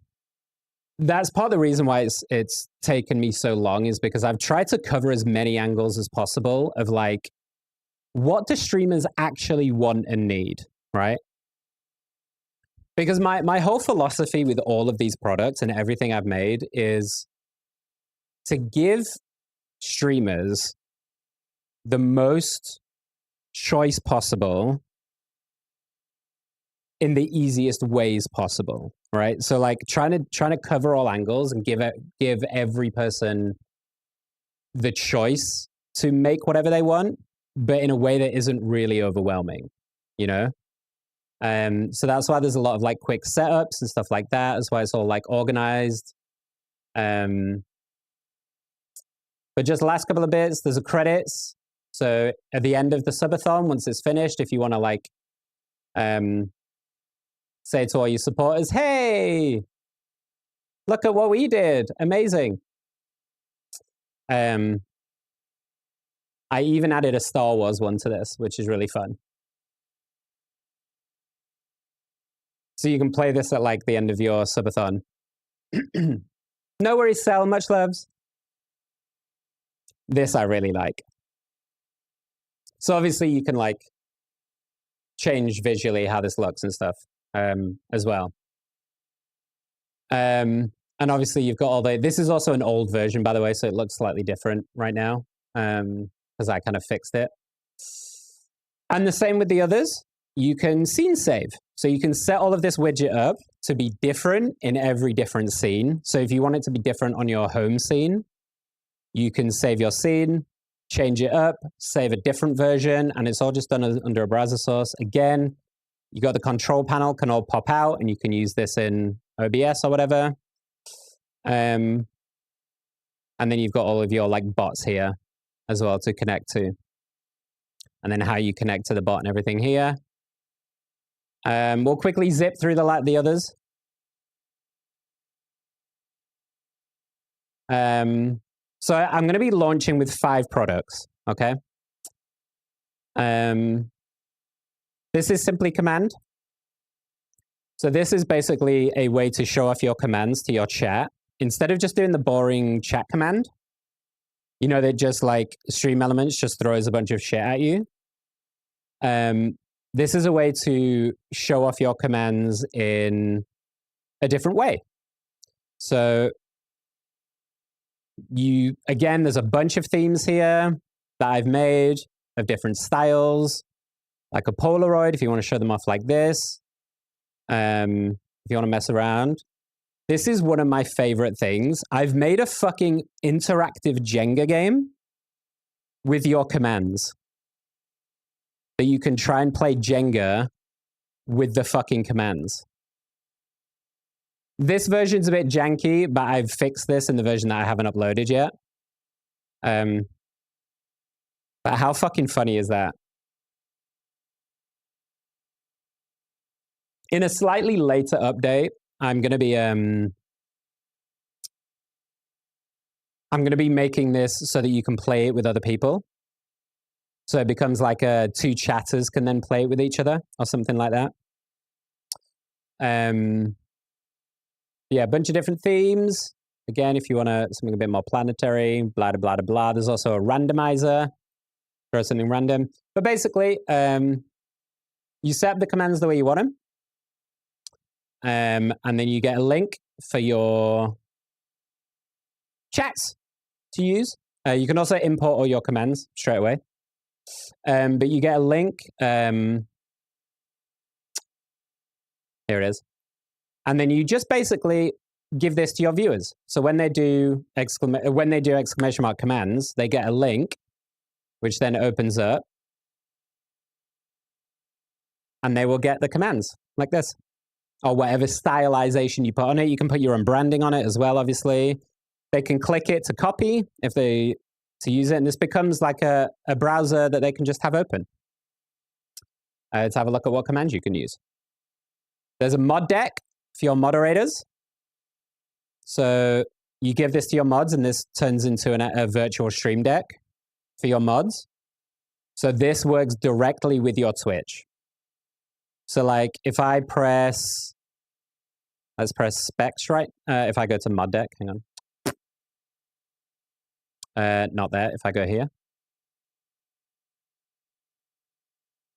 that's part of the reason why it's taken me so long, is because I've tried to cover as many angles as possible of like, what do streamers actually want and need, right? Because my whole philosophy with all of these products and everything I've made is to give streamers the most choice possible in the easiest ways possible, right? So like trying to cover all angles and give every person the choice to make whatever they want, but in a way that isn't really overwhelming, you know? So that's why there's a lot of like quick setups and stuff like that. That's why it's all like organized. But just the last couple of bits, there's a credits. So at the end of the subathon, once it's finished, if you want to like say to all your supporters, hey, look at what we did. Amazing. I even added a Star Wars one to this, which is really fun. So you can play this at like the end of your subathon. No worries, Cell. Much loves. This I really like. So obviously you can like change visually how this looks and stuff as well. And obviously you've got all this is also an old version, by the way, so it looks slightly different right now because I kind of fixed it. And the same with the others. You can scene save. So you can set all of this widget up to be different in every different scene. So if you want it to be different on your home scene, you can save your scene, change it up, save a different version, and it's all just done under a browser source. Again, you got the control panel can all pop out, and you can use this in OBS or whatever. And then you've got all of your like bots here as well to connect to. And then how you connect to the bot and everything here. We'll quickly zip through the others. So I'm going to be launching with 5 products, okay? This is simply command. So this is basically a way to show off your commands to your chat. Instead of just doing the boring chat command, You know that just like Stream Elements just throws a bunch of shit at you. This is a way to show off your commands in a different way. So again, there's a bunch of themes here that I've made of different styles, like a Polaroid, if you want to show them off like this. If you want to mess around. This is one of my favorite things. I've made a fucking interactive Jenga game with your commands that you can try and play Jenga with the fucking commands. This version's a bit janky, but I've fixed this in the version that I haven't uploaded yet. But how fucking funny is that? In a slightly later update, I'm gonna be making this so that you can play it with other people. So it becomes like two chatters can then play it with each other or something like that. Yeah, a bunch of different themes. Again, if you want something a bit more planetary, blah, blah, blah, blah. There's also a randomizer. Throw something random. But basically, you set up the commands the way you want them. And then you get a link for your chats to use. You can also import all your commands straight away. But you get a link. Here it is. And then you just basically give this to your viewers. So when they do exclamation mark commands, they get a link, which then opens up, and they will get the commands like this, or whatever stylization you put on it. You can put your own branding on it as well, obviously. They can click it to copy to use it, and this becomes like a browser that they can just have open to have a look at what commands you can use. There's a mod deck for your moderators. So you give this to your mods, and this turns into a virtual stream deck for your mods. So this works directly with your Twitch. So like if I let's press specs, right? If I go to mod deck, hang on. Not there, if I go here.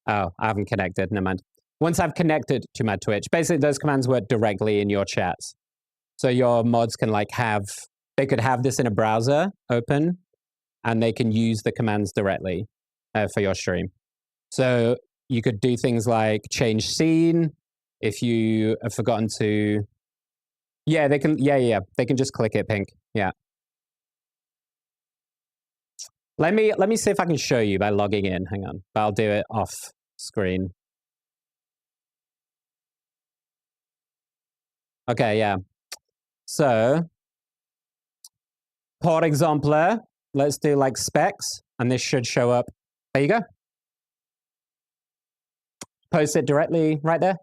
Oh, I haven't connected, never mind. Once I've connected to my Twitch, basically those commands work directly in your chats. So your mods can they could have this in a browser open, and they can use the commands directly for your stream. So you could do things like change scene if you have forgotten to. Yeah, they can. Yeah. They can just click it pink. Yeah. Let me see if I can show you by logging in. Hang on, but I'll do it off screen. Okay, yeah. So, for example, let's do like specs, and this should show up. There you go. Post it directly right there.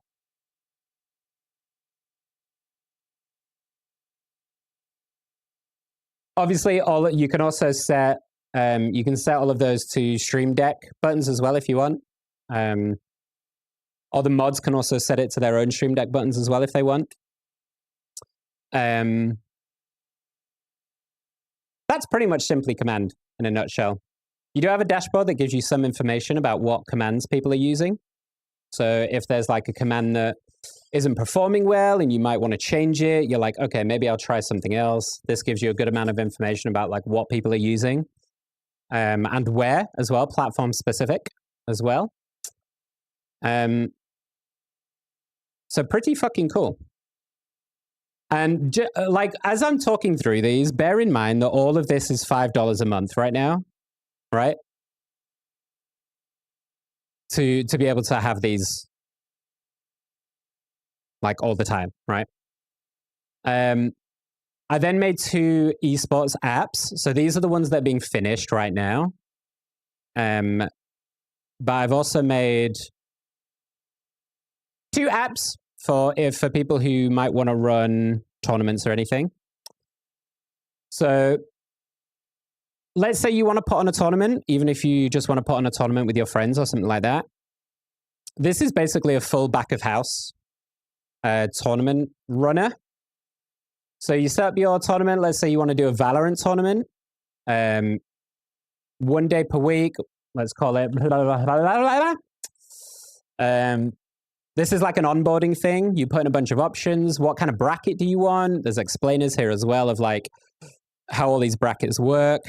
Obviously, you can also set all of those to Stream Deck buttons as well if you want. Or the mods can also set it to their own Stream Deck buttons as well if they want. That's pretty much Simply Command in a nutshell. You do have a dashboard that gives you some information about what commands people are using. So if there's like a command that isn't performing well and you might want to change it, you're like, okay, maybe I'll try something else. This gives you a good amount of information about like what people are using and where as well, platform specific as well. So pretty fucking cool. And like, as I'm talking through these, bear in mind that all of this is $5 a month right now, right? To be able to have these like all the time, right? I then made 2 esports apps. So these are the ones that are being finished right now. But I've also made 2 apps for people who might want to run tournaments or anything. So let's say you want to put on a tournament, even if you just want to put on a tournament with your friends or something like that. This is basically a full back of house tournament runner. So you set up your tournament. Let's say you want to do a Valorant tournament. 1 day per week. Let's call it. This is like an onboarding thing. You put in a bunch of options. What kind of bracket do you want? There's explainers here as well of like how all these brackets work.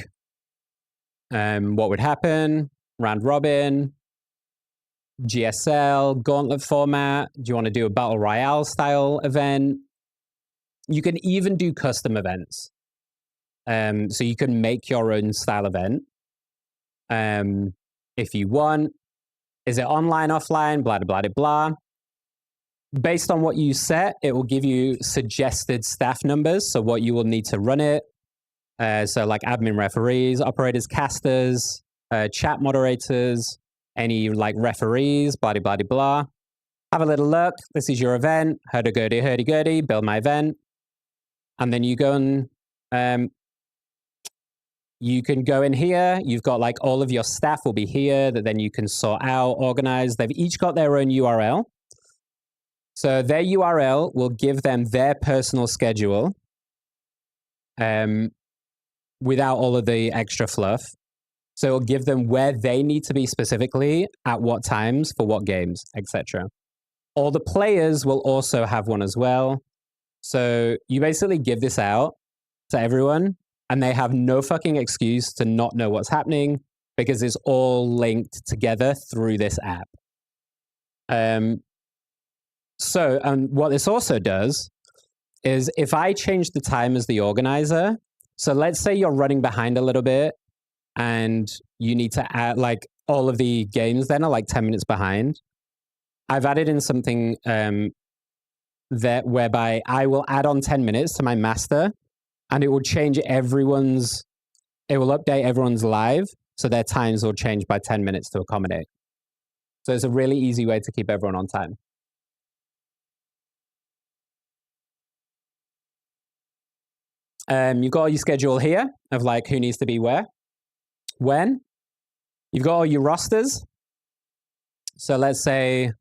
What would happen? Round robin, GSL, gauntlet format. Do you want to do a battle royale style event? You can even do custom events. So you can make your own style event if you want. Is it online, offline? Blah, blah, blah, blah. Based on what you set, it will give you suggested staff numbers. So what you will need to run it. So like admin referees, operators, casters, chat moderators, any like referees, blah, blah, blah, blah. Have a little look. This is your event. Hurdy-gurdy, hurdy-gurdy, build my event. And then you go and you can go in here. You've got like all of your staff will be here that then you can sort out, organize. They've each got their own URL. So their URL will give them their personal schedule without all of the extra fluff. So it'll give them where they need to be specifically, at what times, for what games, etc. All the players will also have one as well. So you basically give this out to everyone, and they have no fucking excuse to not know what's happening because it's all linked together through this app. So what this also does is if I change the time as the organizer, so let's say you're running behind a little bit and you need to add like all of the games then are like 10 minutes behind. I've added in something that whereby I will add on 10 minutes to my master and it will change it will update everyone's live. So their times will change by 10 minutes to accommodate. So it's a really easy way to keep everyone on time. You've got all your schedule here of like who needs to be where, when. You've got all your rosters. So let's say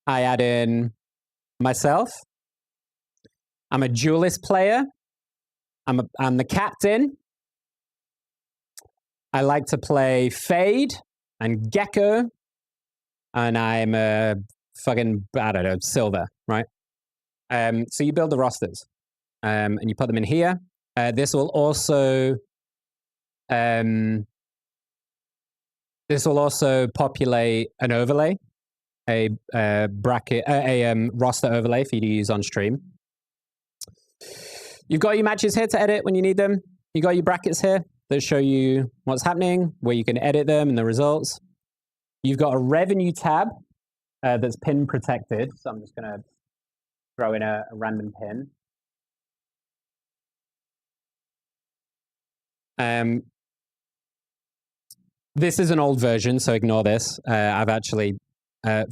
I add in myself. I'm a duelist player. I'm the captain. I like to play Fade and Gecko. And I'm a fucking, I don't know, Silver, right? So you build the rosters and you put them in here. This will also populate an overlay, a bracket, a roster overlay for you to use on stream. You've got your matches here to edit when you need them. You got your brackets here that show you what's happening, where you can edit them and the results. You've got a revenue tab that's pin protected. So I'm just going to throw in a random pin. This is an old version, so ignore this. I've actually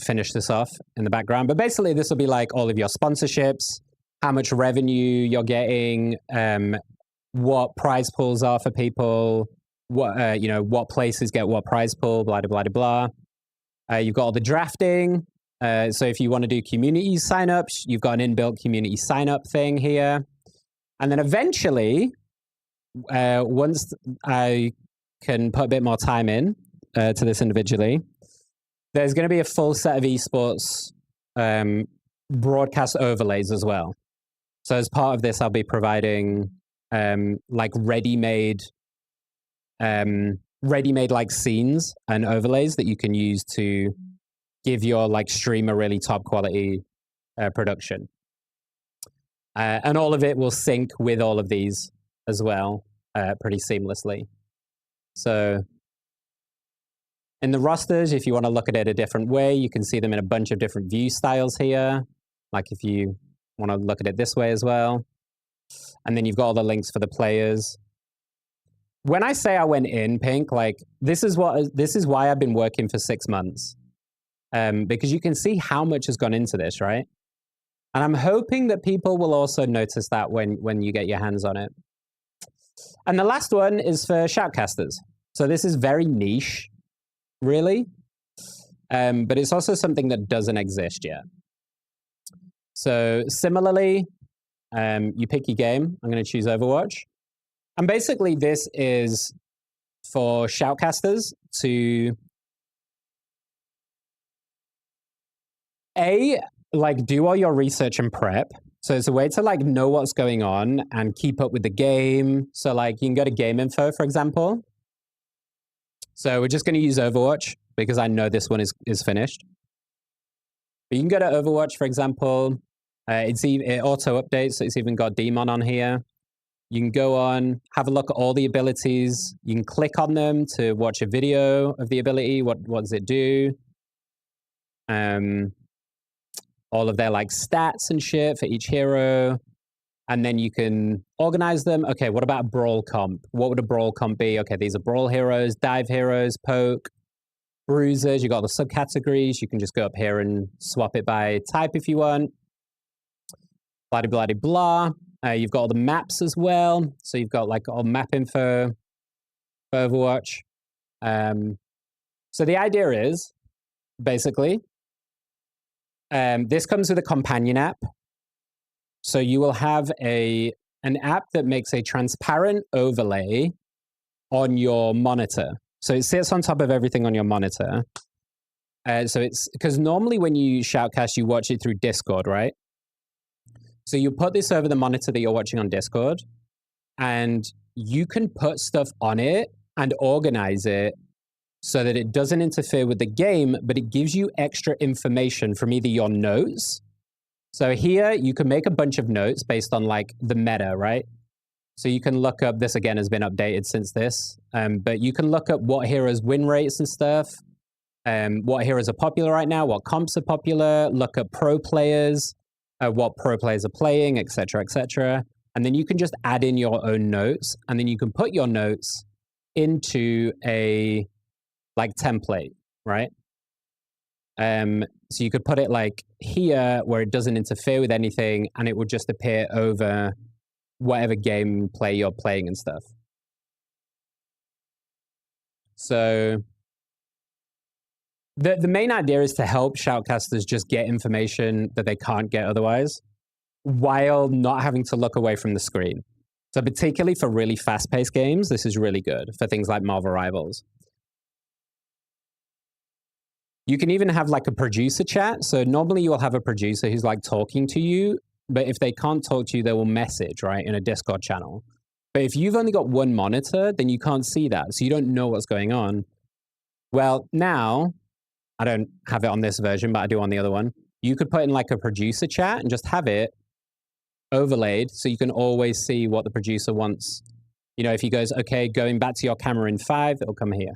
finished this off in the background. But basically, this will be like all of your sponsorships, how much revenue you're getting, what prize pools are for people, what places get what prize pool, blah, blah, blah, blah. You've got all the drafting. So if you want to do community signups, you've got an inbuilt community signup thing here. And then eventually, once I can put a bit more time in to this individually, there's going to be a full set of esports broadcast overlays as well. So as part of this, I'll be providing like ready-made like scenes and overlays that you can use to give your like stream a really top quality production. And all of it will sync with all of these as well pretty seamlessly. So in the rosters, if you want to look at it a different way, you can see them in a bunch of different view styles here. Like if you want to look at it this way as well. And then you've got all the links for the players. When I say I went in, Pink, like this is why I've been working for 6 months. Because you can see how much has gone into this, right? And I'm hoping that people will also notice that when you get your hands on it. And the last one is for shoutcasters. So this is very niche, really. But it's also something that doesn't exist yet. So similarly, you pick your game. I'm going to choose Overwatch. And basically this is for shoutcasters to like do all your research and prep. So it's a way to like know what's going on and keep up with the game. So like you can go to game info, for example. So we're just going to use Overwatch because I know this one is finished. But you can go to Overwatch, for example. It auto updates. So it's even got Demon on here. You can go on, have a look at all the abilities. You can click on them to watch a video of the ability. What does it do? All of their like stats and shit for each hero. And then you can organize them. Okay, what about a brawl comp? What would a brawl comp be? Okay, these are brawl heroes, dive heroes, poke, bruisers. You got the subcategories. You can just go up here and swap it by type if you want. Blah, blah, blah, blah. You've got all the maps as well. So you've got like all map info for Overwatch. So the idea is basically, this comes with a companion app. So you will have an app that makes a transparent overlay on your monitor. So it sits on top of everything on your monitor. So it's because normally when you shoutcast, you watch it through Discord, right? So you put this over the monitor that you're watching on Discord, and you can put stuff on it and organize it so that it doesn't interfere with the game, but it gives you extra information from either your notes. So here you can make a bunch of notes based on like the meta, right? So you can look up, this again has been updated since this, but you can look up what heroes win rates and stuff, what heroes are popular right now, what comps are popular, look up pro players, what pro players are playing, etc., etc. And then you can just add in your own notes, and then you can put your notes into a like template, right? So you could put it like here where it doesn't interfere with anything, and it will just appear over whatever gameplay you're playing and stuff. So the main idea is to help shoutcasters just get information that they can't get otherwise, while not having to look away from the screen. So particularly for really fast-paced games, this is really good for things like Marvel Rivals. You can even have like a producer chat. So normally you will have a producer who's like talking to you, but if they can't talk to you, they will message, right, in a Discord channel. But if you've only got one monitor, then you can't see that. So you don't know what's going on. Well, now, I don't have it on this version, but I do on the other one. You could put in like a producer chat and just have it overlaid so you can always see what the producer wants. You know, if he goes, okay, going back to your camera in 5, it'll come here.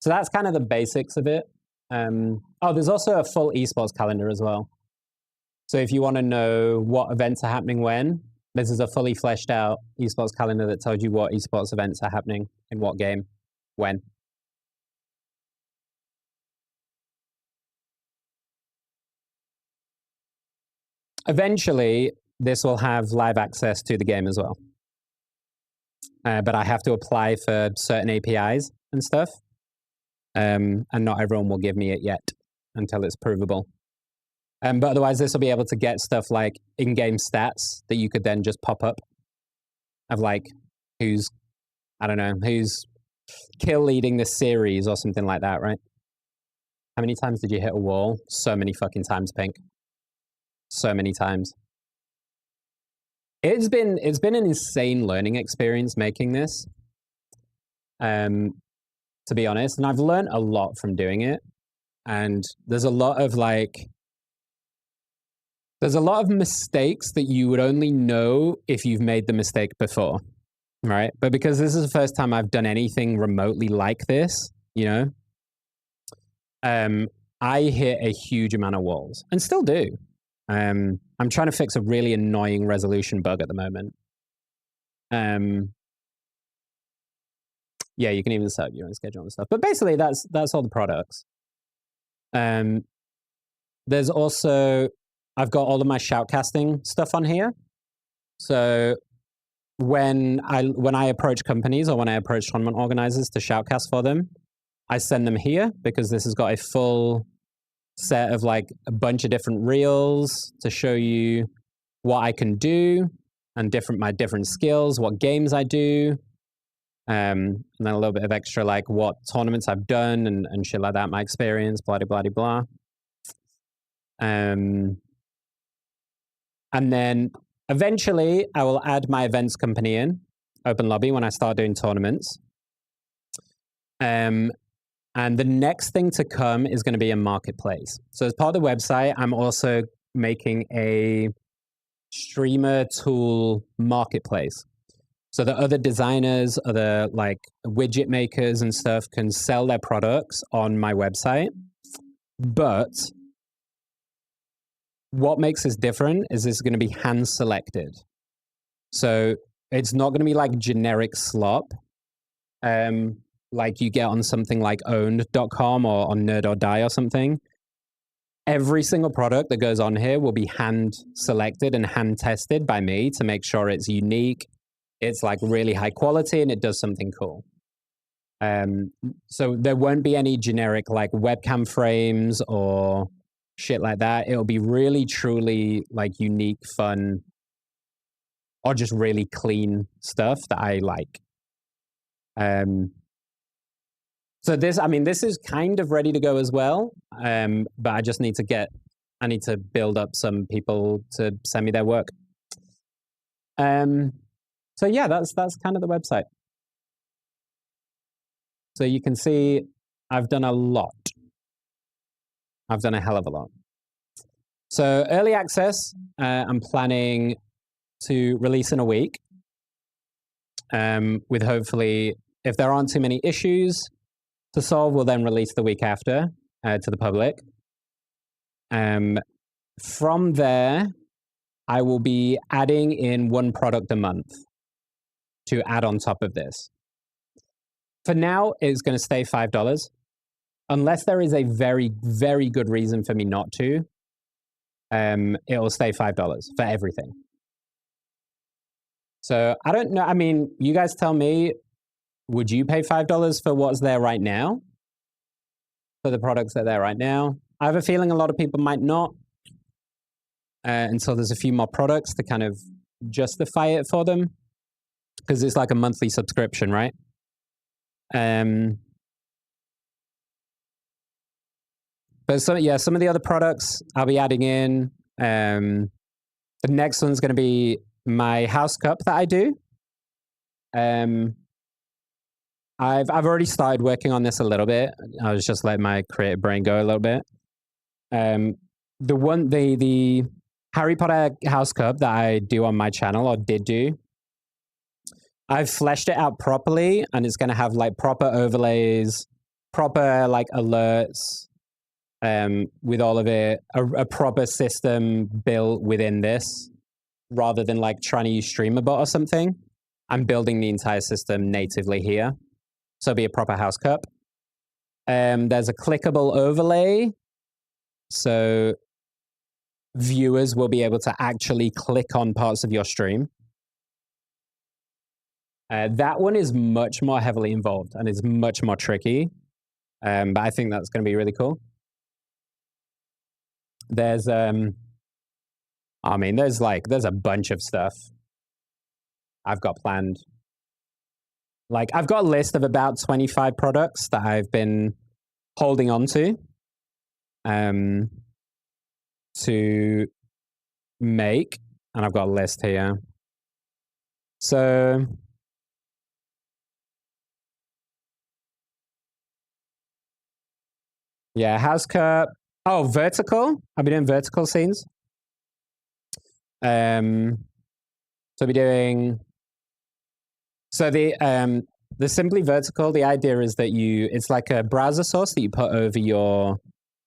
So that's kind of the basics of it. There's also a full esports calendar as well. So if you want to know what events are happening when, this is a fully fleshed out esports calendar that tells you what esports events are happening in what game, when. Eventually, this will have live access to the game as well. But I have to apply for certain APIs and stuff. And not everyone will give me it yet until it's provable. But otherwise, this will be able to get stuff like in-game stats that you could then just pop up of like who's kill leading this series or something like that, right? How many times did you hit a wall? So many fucking times, Pink. So many times. It's been an insane learning experience making this. To be honest, and I've learned a lot from doing it. And there's a lot of mistakes that you would only know if you've made the mistake before, right? But because this is the first time I've done anything remotely like this, you know, I hit a huge amount of walls and still do. I'm trying to fix a really annoying resolution bug at the moment. Yeah, you can even set up your own schedule and stuff. But basically, that's all the products. There's also, I've got all of my shoutcasting stuff on here. So when I approach companies or when I approach tournament organizers to shoutcast for them, I send them here because this has got a full set of like a bunch of different reels to show you what I can do and my different skills, what games I do. And then a little bit of extra, like what tournaments I've done and shit like that, my experience, blah, blah, blah, blah. And then eventually I will add my events company in, Open Lobby, when I start doing tournaments. And the next thing to come is going to be a marketplace. So as part of the website, I'm also making a streamer tool marketplace. So that other designers, other like widget makers and stuff can sell their products on my website. But what makes this different is it's going to be hand selected. So it's not going to be like generic slop, like you get on something like owned.com or on Nerd or Die or something. Every single product that goes on here will be hand selected and hand tested by me to make sure it's unique, it's like really high quality, and it does something cool. So there won't be any generic like webcam frames or shit like that. It'll be really, truly like unique, fun, or just really clean stuff that I like. So this is kind of ready to go as well. But I just need to build up some people to send me their work. So yeah, that's kind of the website. So you can see I've done a lot. I've done a hell of a lot. So early access, I'm planning to release in a week. With hopefully, if there aren't too many issues to solve, we'll then release the week after to the public. From there, I will be adding in one product a month to add on top of this. For now, it's going to stay $5. Unless there is a very, very good reason for me not to, it will stay $5 for everything. So I don't know. I mean, you guys tell me, would you pay $5 for what's there right now? For the products that are there right now? I have a feeling a lot of people might not until there's a few more products to kind of justify it for them. Because it's like a monthly subscription, right? But some of the other products I'll be adding in. The next one's going to be my house cup that I do. I've already started working on this a little bit. I was just letting my creative brain go a little bit. The Harry Potter house cup that I do on my channel, or did do, I've fleshed it out properly, and it's going to have like proper overlays, proper like alerts, with all of it, a proper system built within this, rather than like trying to use StreamerBot or something. I'm building the entire system natively here. So it'll be a proper house cup. There's a clickable overlay. So viewers will be able to actually click on parts of your stream. That one is much more heavily involved and is much more tricky. But I think that's going to be really cool. There's a bunch of stuff I've got planned. Like, I've got a list of about 25 products that I've been holding on to make, and I've got a list here. So yeah, house cup. Oh, vertical. I'll be doing vertical scenes. So I'll be doing. So the Simply Vertical, the idea is that it's like a browser source that you put over your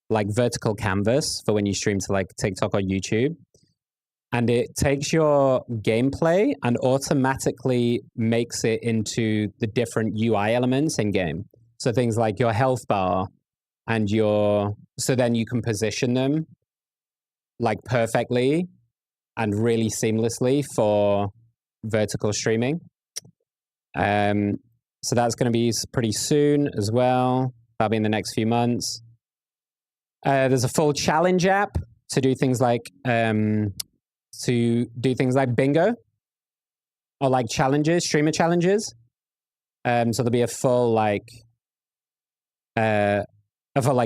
like vertical canvas for when you stream to like TikTok or YouTube. And it takes your gameplay and automatically makes it into the different UI elements in game. So things like your health bar and so then you can position them like perfectly and really seamlessly for vertical streaming. So that's going to be pretty soon as well. That'll be in the next few months. There's a full challenge app to do things like bingo or like challenges, streamer challenges. So there'll be a full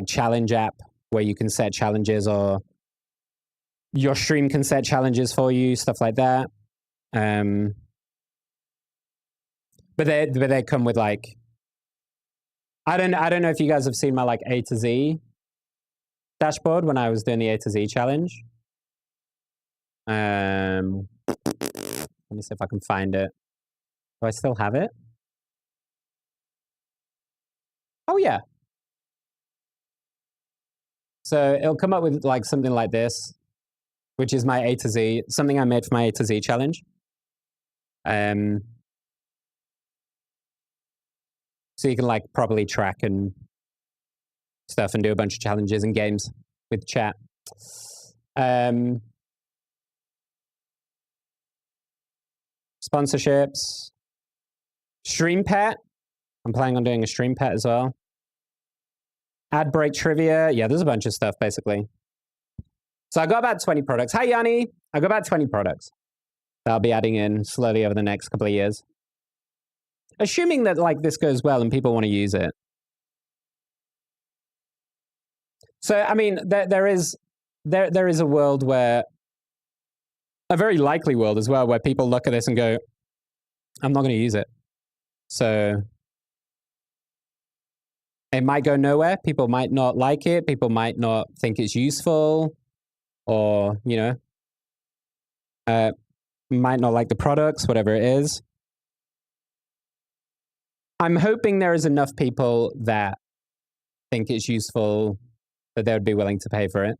challenge app where you can set challenges, or your stream can set challenges for you, stuff like that. But they come with I don't know if you guys have seen my A to Z dashboard when I was doing the A to Z challenge. Let me see if I can find it. Do I still have it? Oh yeah. So it'll come up with something like this, which is my A to Z, something I made for my A to Z challenge. So you can properly track and stuff and do a bunch of challenges and games with chat. Sponsorships. Stream pet. I'm planning on doing a stream pet as well. Ad break trivia. Yeah, there's a bunch of stuff basically. So I got about 20 products. Hi, Yanni. I got about 20 products that I'll be adding in slowly over the next couple of years. Assuming that this goes well and people want to use it. So, I mean, there is a world where, a very likely world as well, where people look at this and go, I'm not going to use it. So it might go nowhere. People might not like it. People might not think it's useful, or, might not like the products, whatever it is. I'm hoping there is enough people that think it's useful that they would be willing to pay for it.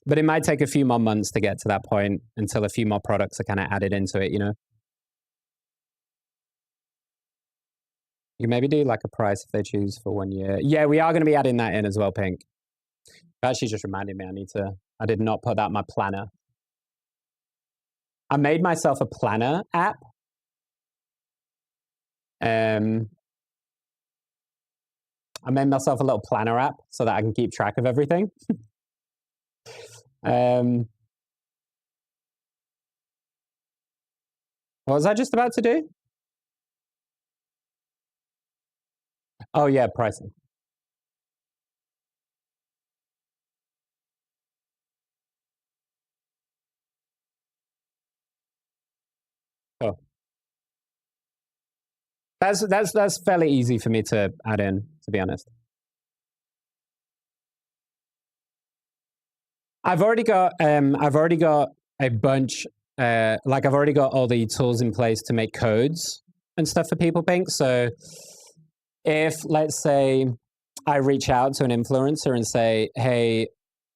But it might take a few more months to get to that point, until a few more products are kind of added into it, You can maybe do a price if they choose for 1 year. Yeah, we are going to be adding that in as well, Pink. That actually just reminded me, I did not put that in my planner. I made myself a planner app. I made myself a little planner app so that I can keep track of everything. What was I just about to do? Oh yeah, pricing. Oh. That's fairly easy for me to add in, to be honest. I've already got a bunch, I've already got all the tools in place to make codes and stuff for people, Pink. So if, let's say, I reach out to an influencer and say, hey,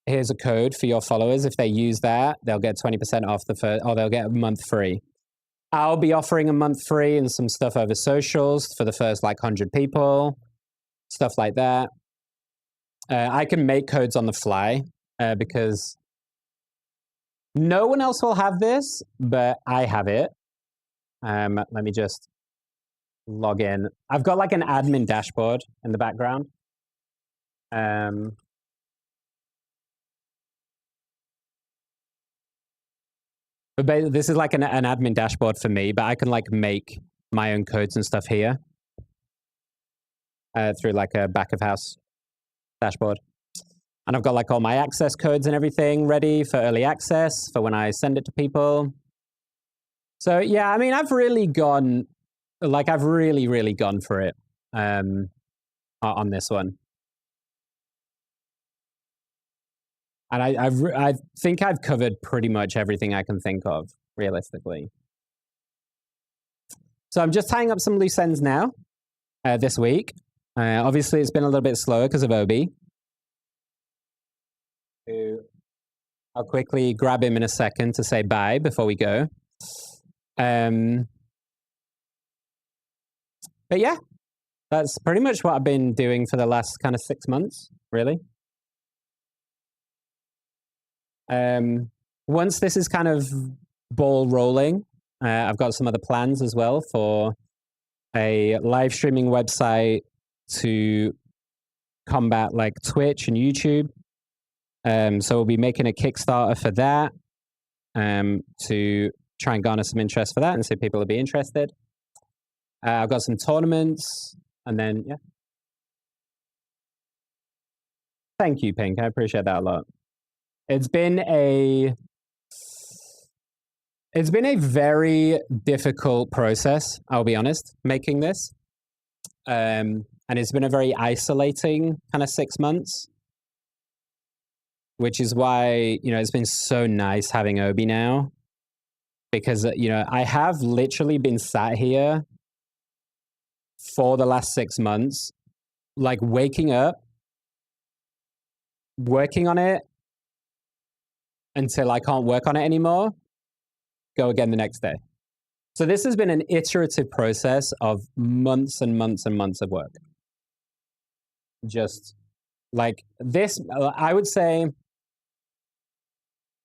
here's a code for your followers. If they use that, they'll get 20% off the first, or they'll get a month free. I'll be offering a month free and some stuff over socials for the first 100 people, stuff like that. I can make codes on the fly because no one else will have this, but I have it. Let me just log in. I've got an admin dashboard in the background. But this is an admin dashboard for me, but I can make my own codes and stuff here through a back of house dashboard. And I've got all my access codes and everything ready for early access for when I send it to people. So yeah, I've really gone, I've really gone for it on this one. And I think I've covered pretty much everything I can think of, realistically. So I'm just tying up some loose ends now, this week. Obviously, it's been a little bit slower because of Obie. I'll quickly grab him in a second to say bye before we go. But yeah, that's pretty much what I've been doing for the last kind of 6 months, really. Once this is kind of ball rolling, I've got some other plans as well for a live streaming website to combat Twitch and YouTube. So we'll be making a Kickstarter for that to try and garner some interest for that and see if people will be interested. I've got some tournaments, and then yeah. Thank you, Pink. I appreciate that a lot. It's been a very difficult process, I'll be honest, making this. And it's been a very isolating kind of 6 months, which is why, it's been so nice having Obie now. Because, I have literally been sat here for the last 6 months, like waking up, working on it until I can't work on it anymore, go again the next day. So this has been an iterative process of months and months and months of work. Just like this, I would say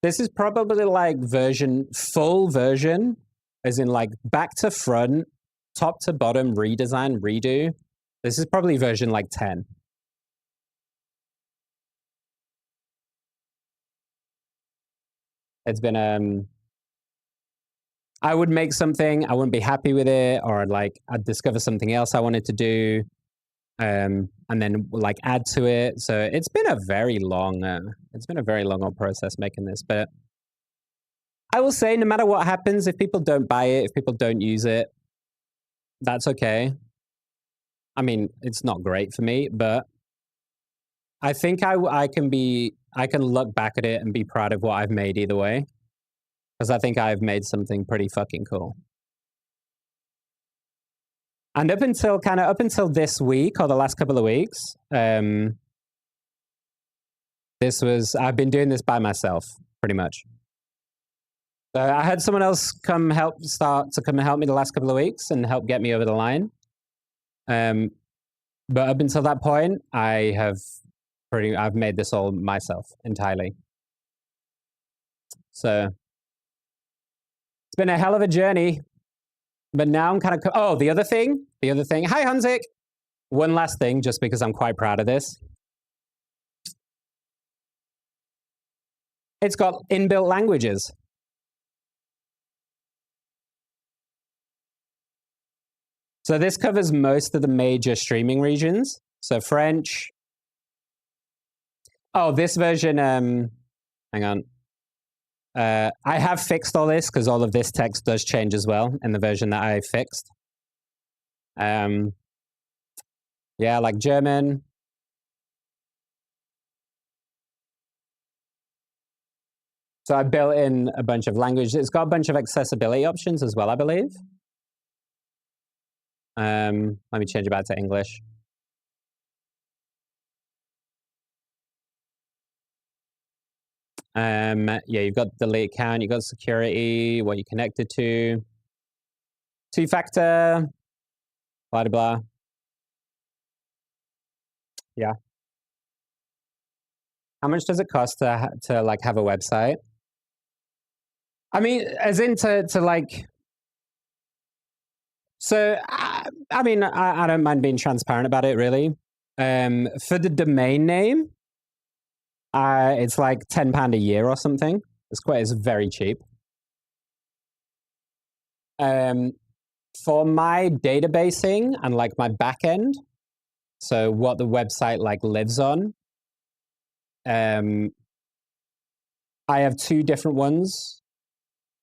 this is probably like full version, as in like back to front, top to bottom, redesign, redo. This is probably version like 10. It's been, I would make something, I wouldn't be happy with it, or I'd discover something else I wanted to do, and then like add to it. So it's been a very long old process making this. But I will say, no matter what happens, if people don't buy it, if people don't use it, that's okay. I mean, it's not great for me, but I think I can look back at it and be proud of what I've made either way. Because I think I've made something pretty fucking cool. And up until this week or the last couple of weeks, I've been doing this by myself, pretty much. I had someone else come help me the last couple of weeks and help get me over the line. But up until that point, I've made this all myself entirely. So it's been a hell of a journey, but now I'm kind of, the other thing. Hi, Hanzik. One last thing, just because I'm quite proud of this. It's got inbuilt languages. So this covers most of the major streaming regions. So French. Oh, this version, hang on. I have fixed all this because all of this text does change as well in the version that I fixed. Yeah, like German. So I built in a bunch of languages. It's got a bunch of accessibility options as well, I believe. Let me change it back to English. Yeah, you've got delete account, you've got security, what you're connected to, 2-factor, blah, blah, blah. Yeah. How much does it cost to like have a website? I mean, as in to like. So I mean, I don't mind being transparent about it, really. For the domain name, it's like £10 a year or something. It's very cheap. For my databasing and like my backend, so what the website like lives on, I have 2 different ones.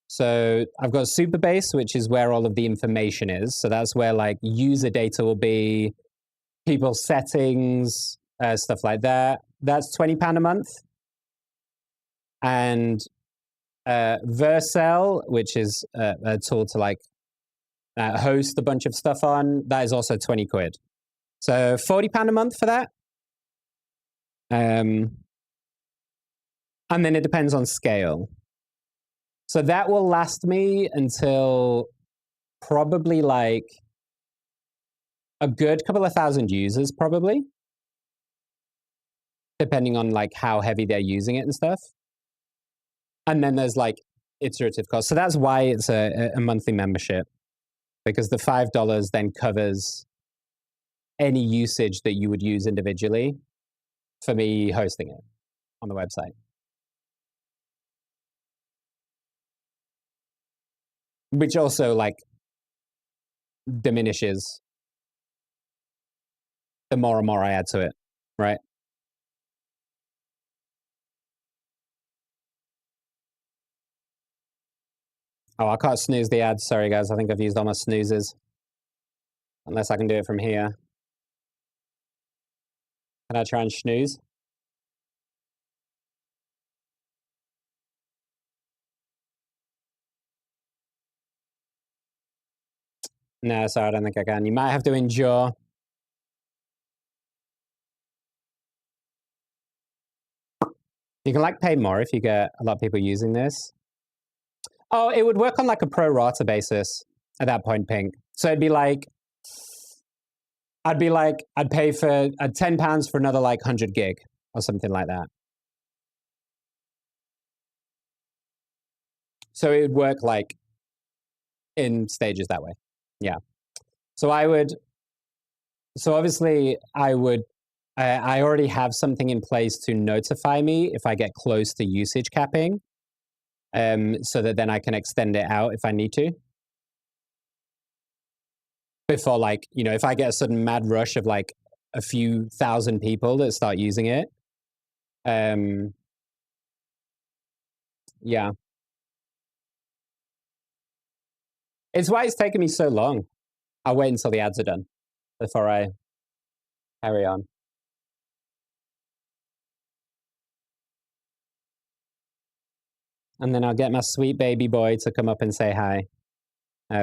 So I've got Superbase, which is where all of the information is. So that's where like user data will be, people's settings, stuff like that. That's £20 a month. And Vercel, which is a tool to like host a bunch of stuff on, that is also 20 quid. So £40 a month for that. And then it depends on scale. So that will last me until probably like a good couple of thousand users, probably, depending on like how heavy they're using it and stuff. And then there's like iterative costs. So that's why it's a monthly membership, because the $5 then covers any usage that you would use individually for me hosting it on the website. Which also like diminishes the more and more I add to it, right? Oh, I can't snooze the ads. Sorry, guys. I think I've used all my snoozes. Unless I can do it from here. Can I try and snooze? No, sorry, I don't think I can. You might have to endure. You can like pay more if you get a lot of people using this. Oh, it would work on like a pro rata basis at that point, Pink. So it'd be like, I'd pay for £10 for another like 100 gig or something like that. So it would work like in stages that way. Yeah. So obviously I already have something in place to notify me if I get close to usage capping, so that then I can extend it out if I need to. Before, like, you know, if I get a sudden mad rush of like a few thousand people that start using it, yeah. It's why it's taken me so long. I'll wait until the ads are done before I carry on. And then I'll get my sweet baby boy to come up and say hi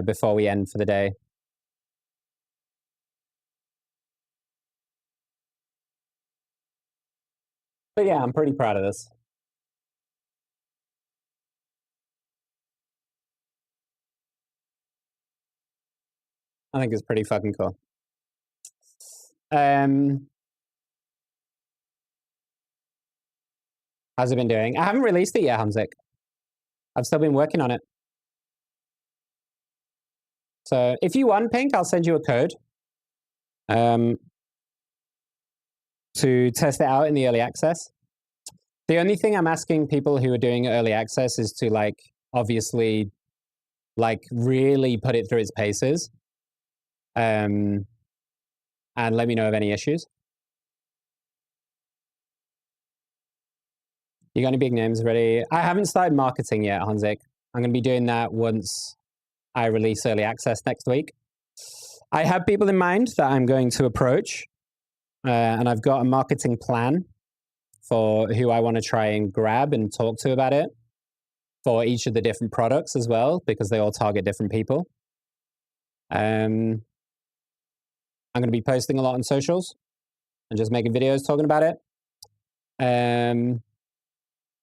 before we end for the day. But yeah, I'm pretty proud of this. I think it's pretty fucking cool. How's it been doing? I haven't released it yet, Hanzik. I've still been working on it. So if you want, Pink, I'll send you a code to test it out in the early access. The only thing I'm asking people who are doing early access is to like, obviously, like really put it through its paces. And let me know of any issues. You got any big names ready? I haven't started marketing yet, Hanzik. I'm going to be doing that once I release early access next week. I have people in mind that I'm going to approach, and I've got a marketing plan for who I want to try and grab and talk to about it for each of the different products as well, because they all target different people. I'm going to be posting a lot on socials and just making videos talking about it. And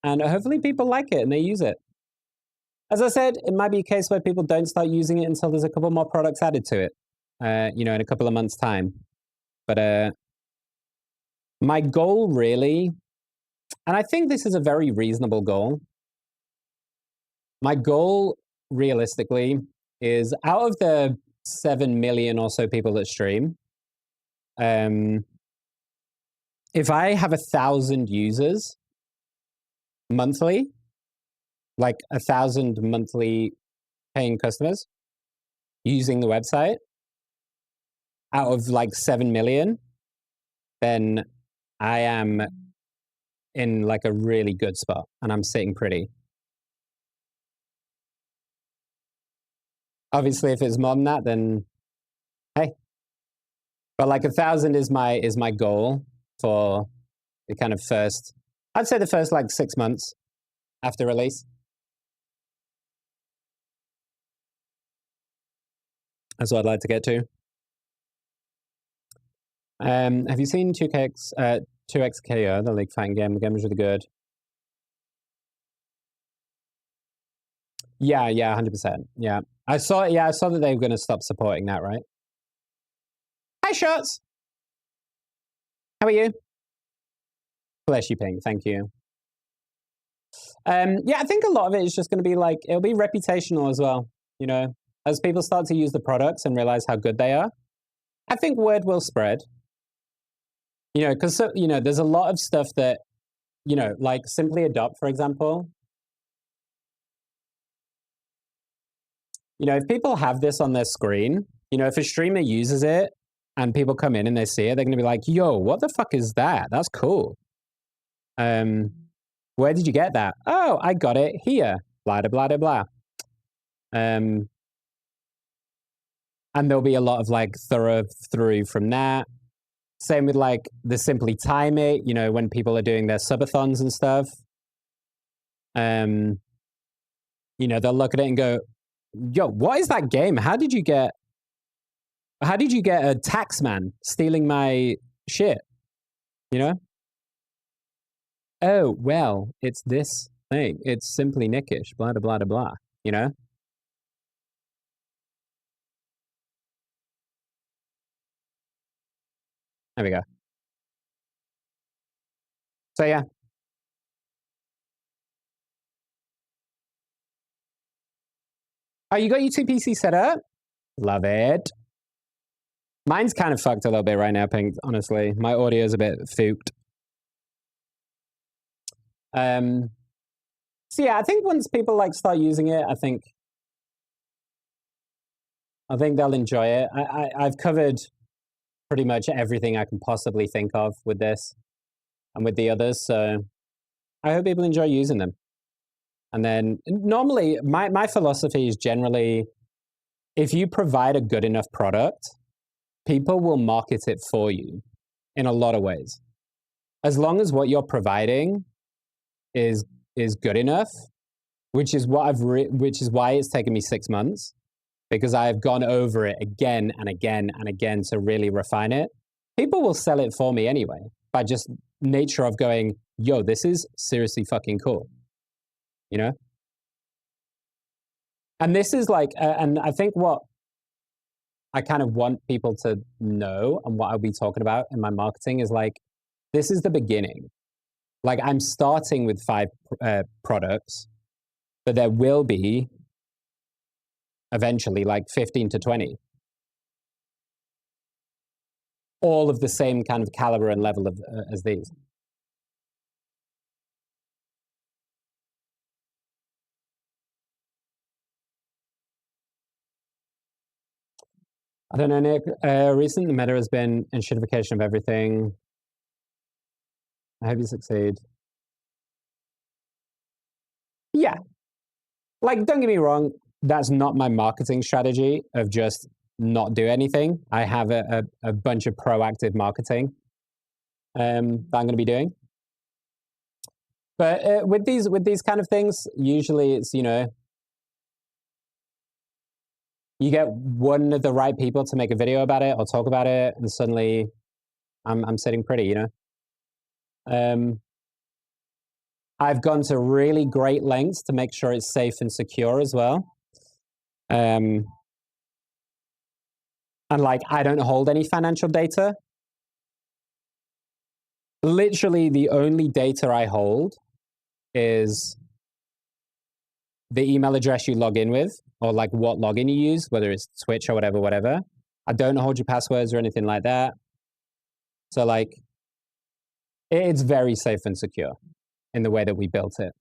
hopefully people like it and they use it. As I said, it might be a case where people don't start using it until there's a couple more products added to it, you know, in a couple of months' time. But my goal really, and I think this is a very reasonable goal, my goal realistically is out of the 7 million or so people that stream, if I have 1,000 users monthly, like 1,000 monthly paying customers using the website out of like 7 million, then I am in like a really good spot and I'm sitting pretty. Obviously, if it's more than that, then hey. But like 1,000 is my goal for the kind of first, I'd say the first like 6 months after release. That's what I'd like to get to. Have you seen 2X KO, the league fighting game? The game was really good. Yeah, 100%. Yeah. I saw that they were going to stop supporting that, right? Hi, Shots. How are you? Bless you, Pink. Thank you. Yeah, I think a lot of it is just going to be like, it'll be reputational as well. You know, as people start to use the products and realize how good they are, I think word will spread. You know, because, you know, there's a lot of stuff that, you know, like Simply Adopt, for example. You know, if people have this on their screen if a streamer uses it and people come in and they see it, they're going to be like, yo, what the fuck is that? That's cool. Where did you get that? Oh, I got it here. Blah, blah, blah, blah. And there'll be a lot of like thorough through from that. Same with like the Simply Time It, when people are doing their subathons and stuff. They'll look at it and go, yo, what is that game? How did you get a tax man stealing my shit? Oh, well, it's this thing. It's Simply Nickish, blah, blah, blah, blah, There we go. So yeah. Oh, you got your two PC set up? Love it. Mine's kind of fucked a little bit right now, Pink, honestly. My audio is a bit fooked. So yeah, I think once people like start using it, I think they'll enjoy it. I've covered pretty much everything I can possibly think of with this and with the others, so I hope people enjoy using them. And then normally my philosophy is generally, if you provide a good enough product, people will market it for you in a lot of ways. As long as what you're providing is good enough, which is why it's taken me 6 months, because I've gone over it again and again and again to really refine it. People will sell it for me anyway, by just nature of going, yo, this is seriously fucking cool. And this is like, and I think what I kind of want people to know and what I'll be talking about in my marketing is like, this is the beginning. Like I'm starting with 5 products, but there will be eventually like 15 to 20. All of the same kind of caliber and level of as these. I don't know, Nick. Recently, the meta has been enshittification of everything. I hope you succeed. Yeah. Like, don't get me wrong. That's not my marketing strategy of just not do anything. I have a bunch of proactive marketing that I'm going to be doing. But with these kind of things, usually it's, you get one of the right people to make a video about it or talk about it, and suddenly I'm sitting pretty, I've gone to really great lengths to make sure it's safe and secure as well. And like, I don't hold any financial data. Literally, the only data I hold is the email address you log in with, or like what login you use, whether it's Twitch or whatever. I don't hold your passwords or anything like that. So like, it's very safe and secure in the way that we built it.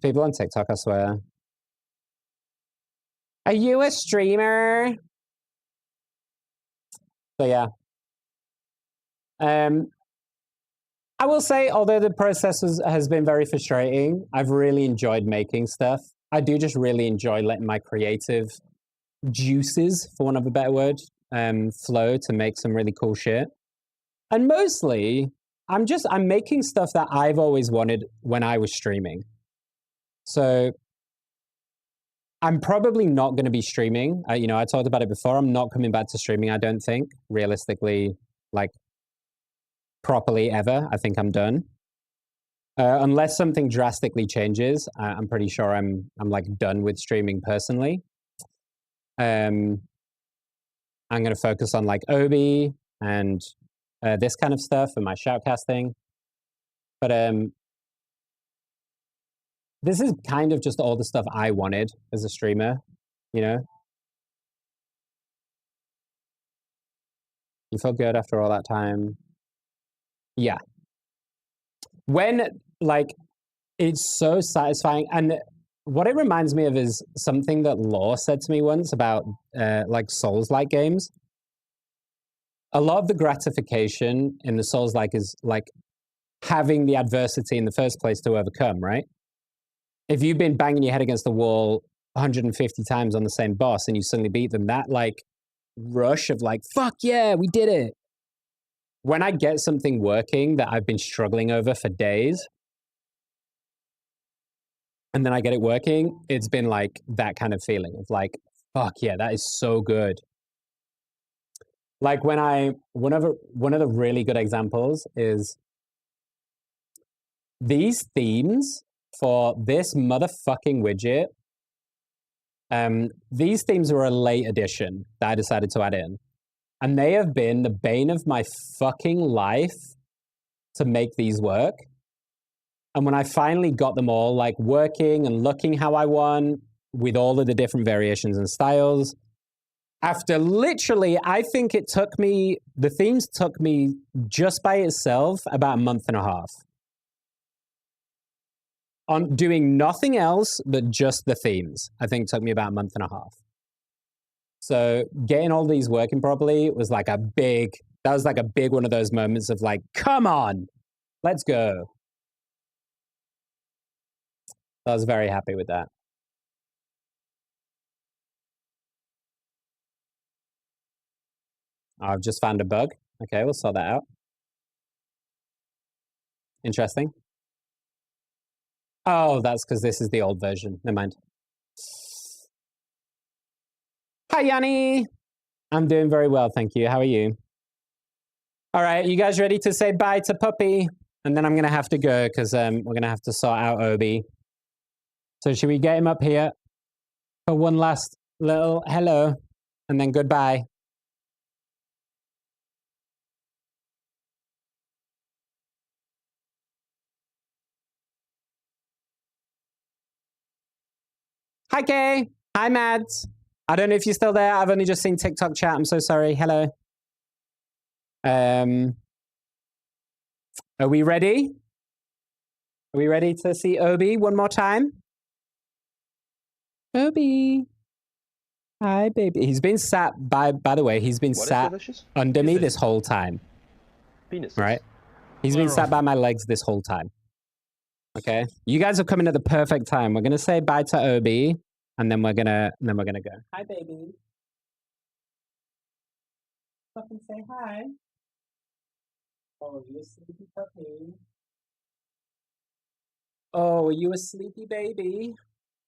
People on TikTok, I swear. Are you a streamer? So yeah. I will say, although the process has been very frustrating, I've really enjoyed making stuff. I do just really enjoy letting my creative juices, for want of a better word, flow to make some really cool shit. And mostly, I'm making stuff that I've always wanted when I was streaming. So I'm probably not going to be streaming. I talked about it before. I'm not coming back to streaming, I don't think, realistically, like properly ever. I think I'm done. Unless something drastically changes, I'm pretty sure I'm like done with streaming personally. I'm going to focus on like Obie and this kind of stuff and my shoutcasting. But this is kind of just all the stuff I wanted as a streamer, You feel good after all that time. Yeah. When, like, it's so satisfying. And what it reminds me of is something that Law said to me once about like Souls-like games. A lot of the gratification in the Souls-like is like having the adversity in the first place to overcome, right? If you've been banging your head against the wall 150 times on the same boss and you suddenly beat them, that like rush of like, fuck yeah, we did it. When I get something working that I've been struggling over for days, and then I get it working, it's been like that kind of feeling of like, fuck yeah, that is so good. Like one of the really good examples is these themes for this motherfucking widget. These themes were a late addition that I decided to add in. And they have been the bane of my fucking life to make these work. And when I finally got them all like working and looking how I want with all of the different variations and styles, after literally, I think it took me, the themes took me just by itself about a month and a half. On doing nothing else but just the themes, I think took me about a month and a half. So getting all these working properly was like that was like a big one of those moments of like, come on, let's go. I was very happy with that. I've just found a bug. Okay, we'll sort that out. Interesting. Oh, that's because this is the old version. Never mind. Hi, Yanni. I'm doing very well, thank you. How are you? All right, you guys ready to say bye to Puppy? And then I'm going to have to go because we're going to have to sort out Obie. So should we get him up here for one last little hello and then goodbye? Hi, Kay. Hi, Mads. I don't know if you're still there. I've only just seen TikTok chat. I'm so sorry. Hello. Are we ready? Are we ready to see Obie one more time? Obie. Hi, baby. He's been sat by the way, he's been sat under me this whole time. Penis. Right? He's been sat by my legs this whole time. Okay? You guys are coming at the perfect time. We're gonna say bye to Obie, and then we're gonna go. Hi, baby. Fucking say hi. Oh, you a sleepy puppy. Oh, are you a sleepy baby?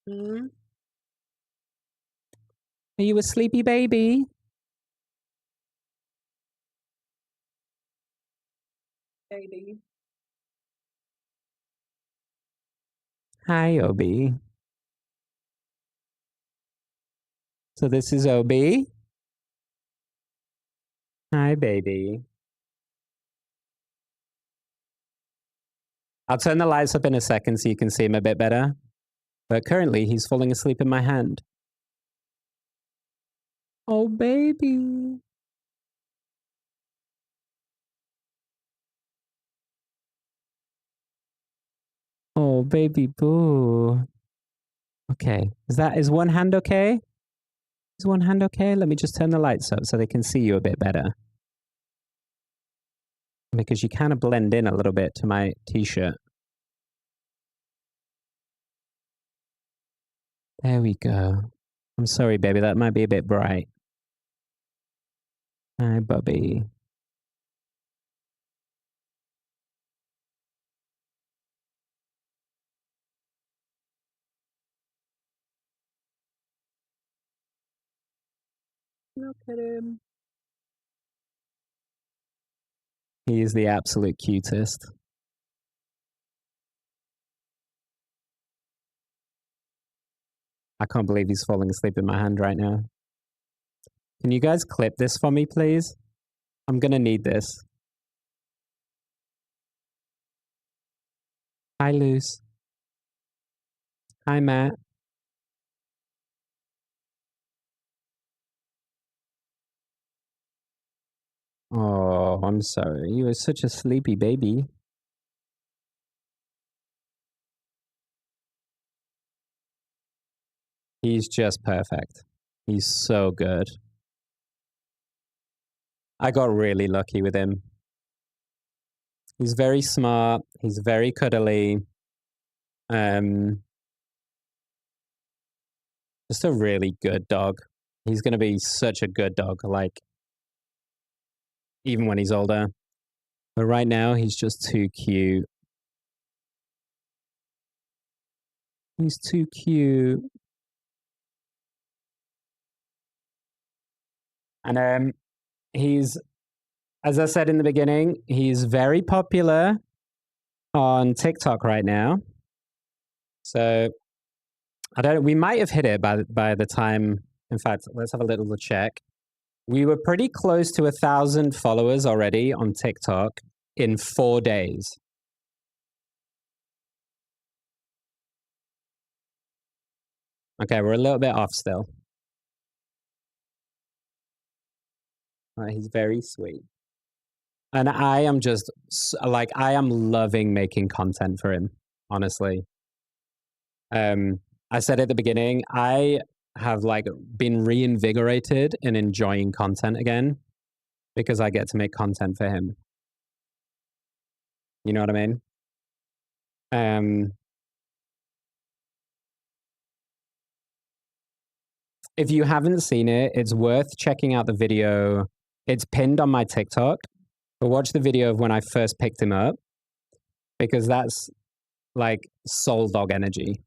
Hmm? Are you a sleepy baby? Baby. Hi, Obie. So this is Obie. Hi, baby. I'll turn the lights up in a second so you can see him a bit better. But currently, he's falling asleep in my hand. Oh, baby. Oh, baby boo. Okay. Is one hand okay? Is one hand okay? Let me just turn the lights up so they can see you a bit better. Because you kind of blend in a little bit to my t-shirt. There we go. I'm sorry, baby. That might be a bit bright. Hi, Bubby. Look at him. He is the absolute cutest. I can't believe he's falling asleep in my hand right now. Can you guys clip this for me, please? I'm gonna need this. Hi, Luce. Hi, Matt. Oh, I'm sorry. You were such a sleepy baby. He's just perfect. He's so good. I got really lucky with him. He's very smart. He's very cuddly. Just a really good dog. He's going to be such a good dog, like, even when he's older. But right now, he's just too cute. He's too cute. And he's, as I said in the beginning, he's very popular on TikTok right now. So we might have hit it by the time, in fact, let's have a little check. We were pretty close to 1,000 followers already on TikTok in 4 days. Okay, we're a little bit off still. He's very sweet. And I am just, like, I am loving making content for him, honestly. I said at the beginning, I have, like, been reinvigorated in enjoying content again because I get to make content for him. You know what I mean? If you haven't seen it, it's worth checking out the video. It's pinned on my TikTok, but watch the video of when I first picked him up because that's like soul dog energy.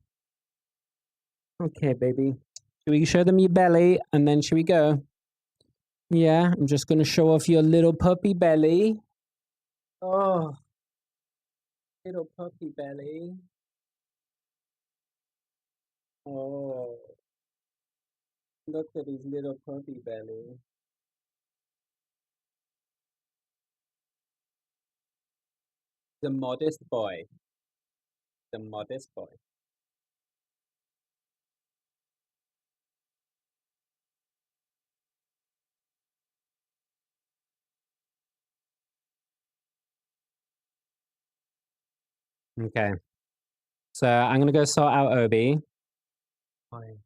Okay, baby. Should we show them your belly and then should we go? Yeah, I'm just going to show off your little puppy belly. Oh, little puppy belly. Oh, look at his little puppy belly. The modest boy. The modest boy. Okay. So I'm going to go sort out Obie. Fine.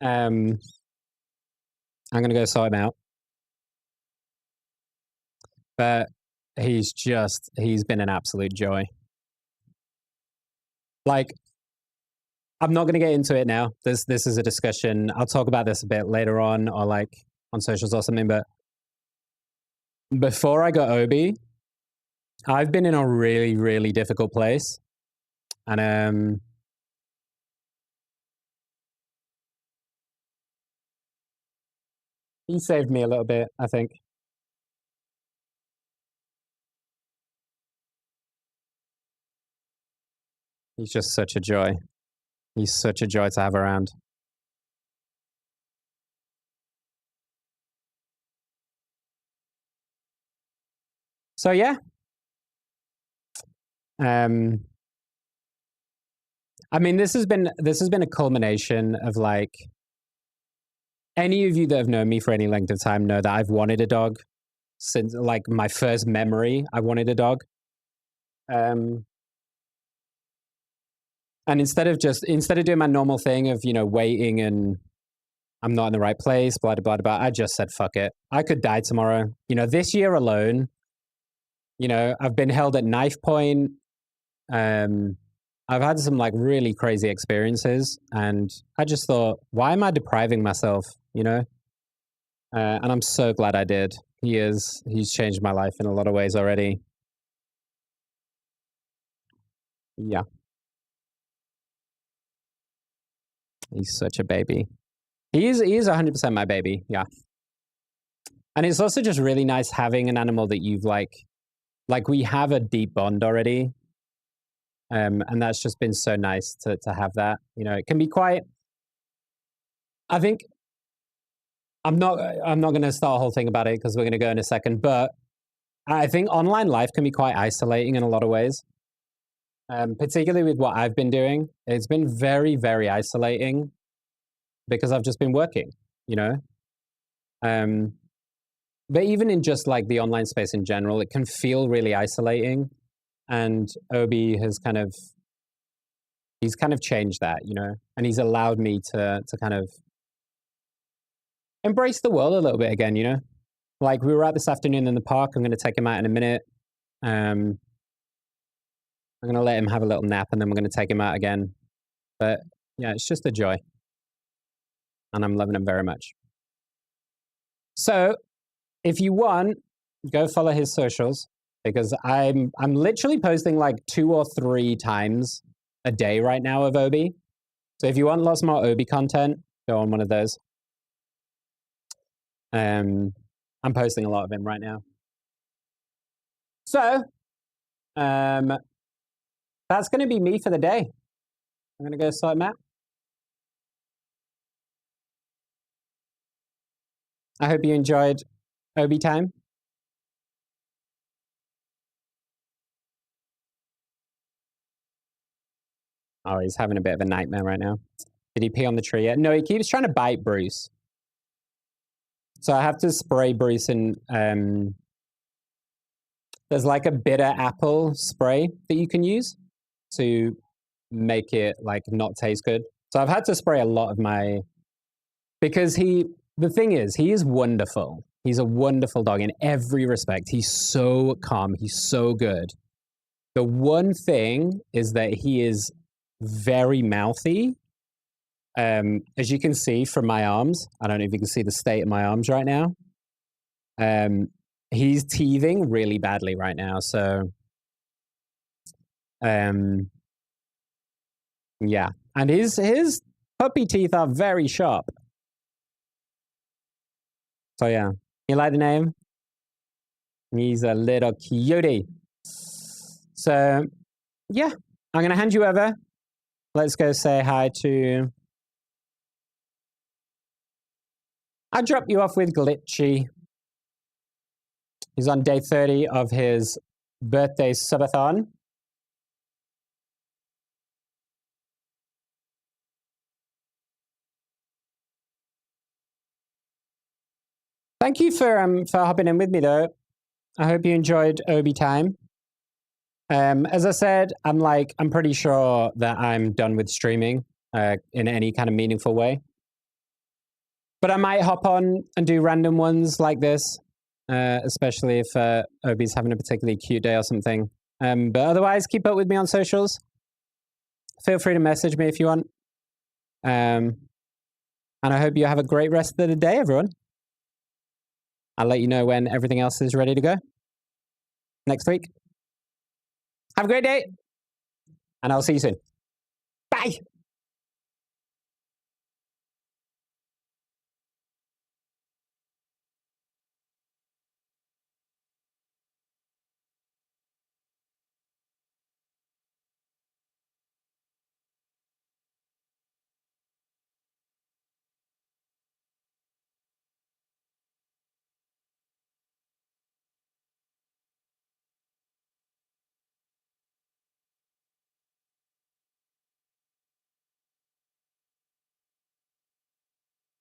I'm going to go sort him out. But he's been an absolute joy. Like, I'm not going to get into it now. This is a discussion. I'll talk about this a bit later on or like on socials or something. But before I got Obie, I've been in a really, really difficult place. And he saved me a little bit, I think. He's just such a joy. He's such a joy to have around. So yeah. I mean, this has been a culmination of like any of you that have known me for any length of time know that I've wanted a dog since like my first memory. I wanted a dog. And instead of doing my normal thing of, you know, waiting and I'm not in the right place, blah, blah, blah, blah, I just said, fuck it. I could die tomorrow. You know, this year alone, you know, I've been held at knife point. I've had some like really crazy experiences and I just thought, why am I depriving myself, you know? And I'm so glad I did. He's changed my life in a lot of ways already. Yeah. He's such a baby. He is 100% my baby. Yeah. And it's also just really nice having an animal that you've like we have a deep bond already. And that's just been so nice to have that. You know, it can be quite, I think I'm not going to start a whole thing about it because we're going to go in a second, but I think online life can be quite isolating in a lot of ways. Particularly with what I've been doing. It's been very, very isolating because I've just been working, you know? But even in just like the online space in general, it can feel really isolating. And Obie has he's kind of changed that, you know, and he's allowed me to kind of embrace the world a little bit again, you know. Like we were out this afternoon in the park. I'm going to take him out in a minute. I'm going to let him have a little nap, and then we're going to take him out again. But yeah, it's just a joy, and I'm loving him very much. So, if you want, go follow his socials, because I'm literally posting like 2 or 3 times a day right now of Obie. So if you want lots more Obie content, go on one of those. I'm posting a lot of him right now. So, that's going to be me for the day. I'm going to go sort him out. I hope you enjoyed Obie time. Oh, he's having a bit of a nightmare right now. Did he pee on the tree yet? No, he keeps trying to bite Bruce. So I have to spray Bruce in, there's like a bitter apple spray that you can use to make it like not taste good. So I've had to spray a lot of my, because the thing is, he is wonderful. He's a wonderful dog in every respect. He's so calm. He's so good. The one thing is that he is very mouthy. As you can see from my arms, I don't know if you can see the state of my arms right now. He's teething really badly right now. So, yeah. And his puppy teeth are very sharp. So yeah, you like the name? He's a little cutie. So yeah, I'm going to hand you over. Let's go say hi to... I'll drop you off with Glitchy. He's on day 30 of his birthday subathon. Thank you for hopping in with me, though. I hope you enjoyed Obie time. As I said, I'm pretty sure that I'm done with streaming in any kind of meaningful way. But I might hop on and do random ones like this, especially if Obie's having a particularly cute day or something. But otherwise, keep up with me on socials. Feel free to message me if you want. And I hope you have a great rest of the day, everyone. I'll let you know when everything else is ready to go next week. Have a great day, and I'll see you soon. Bye.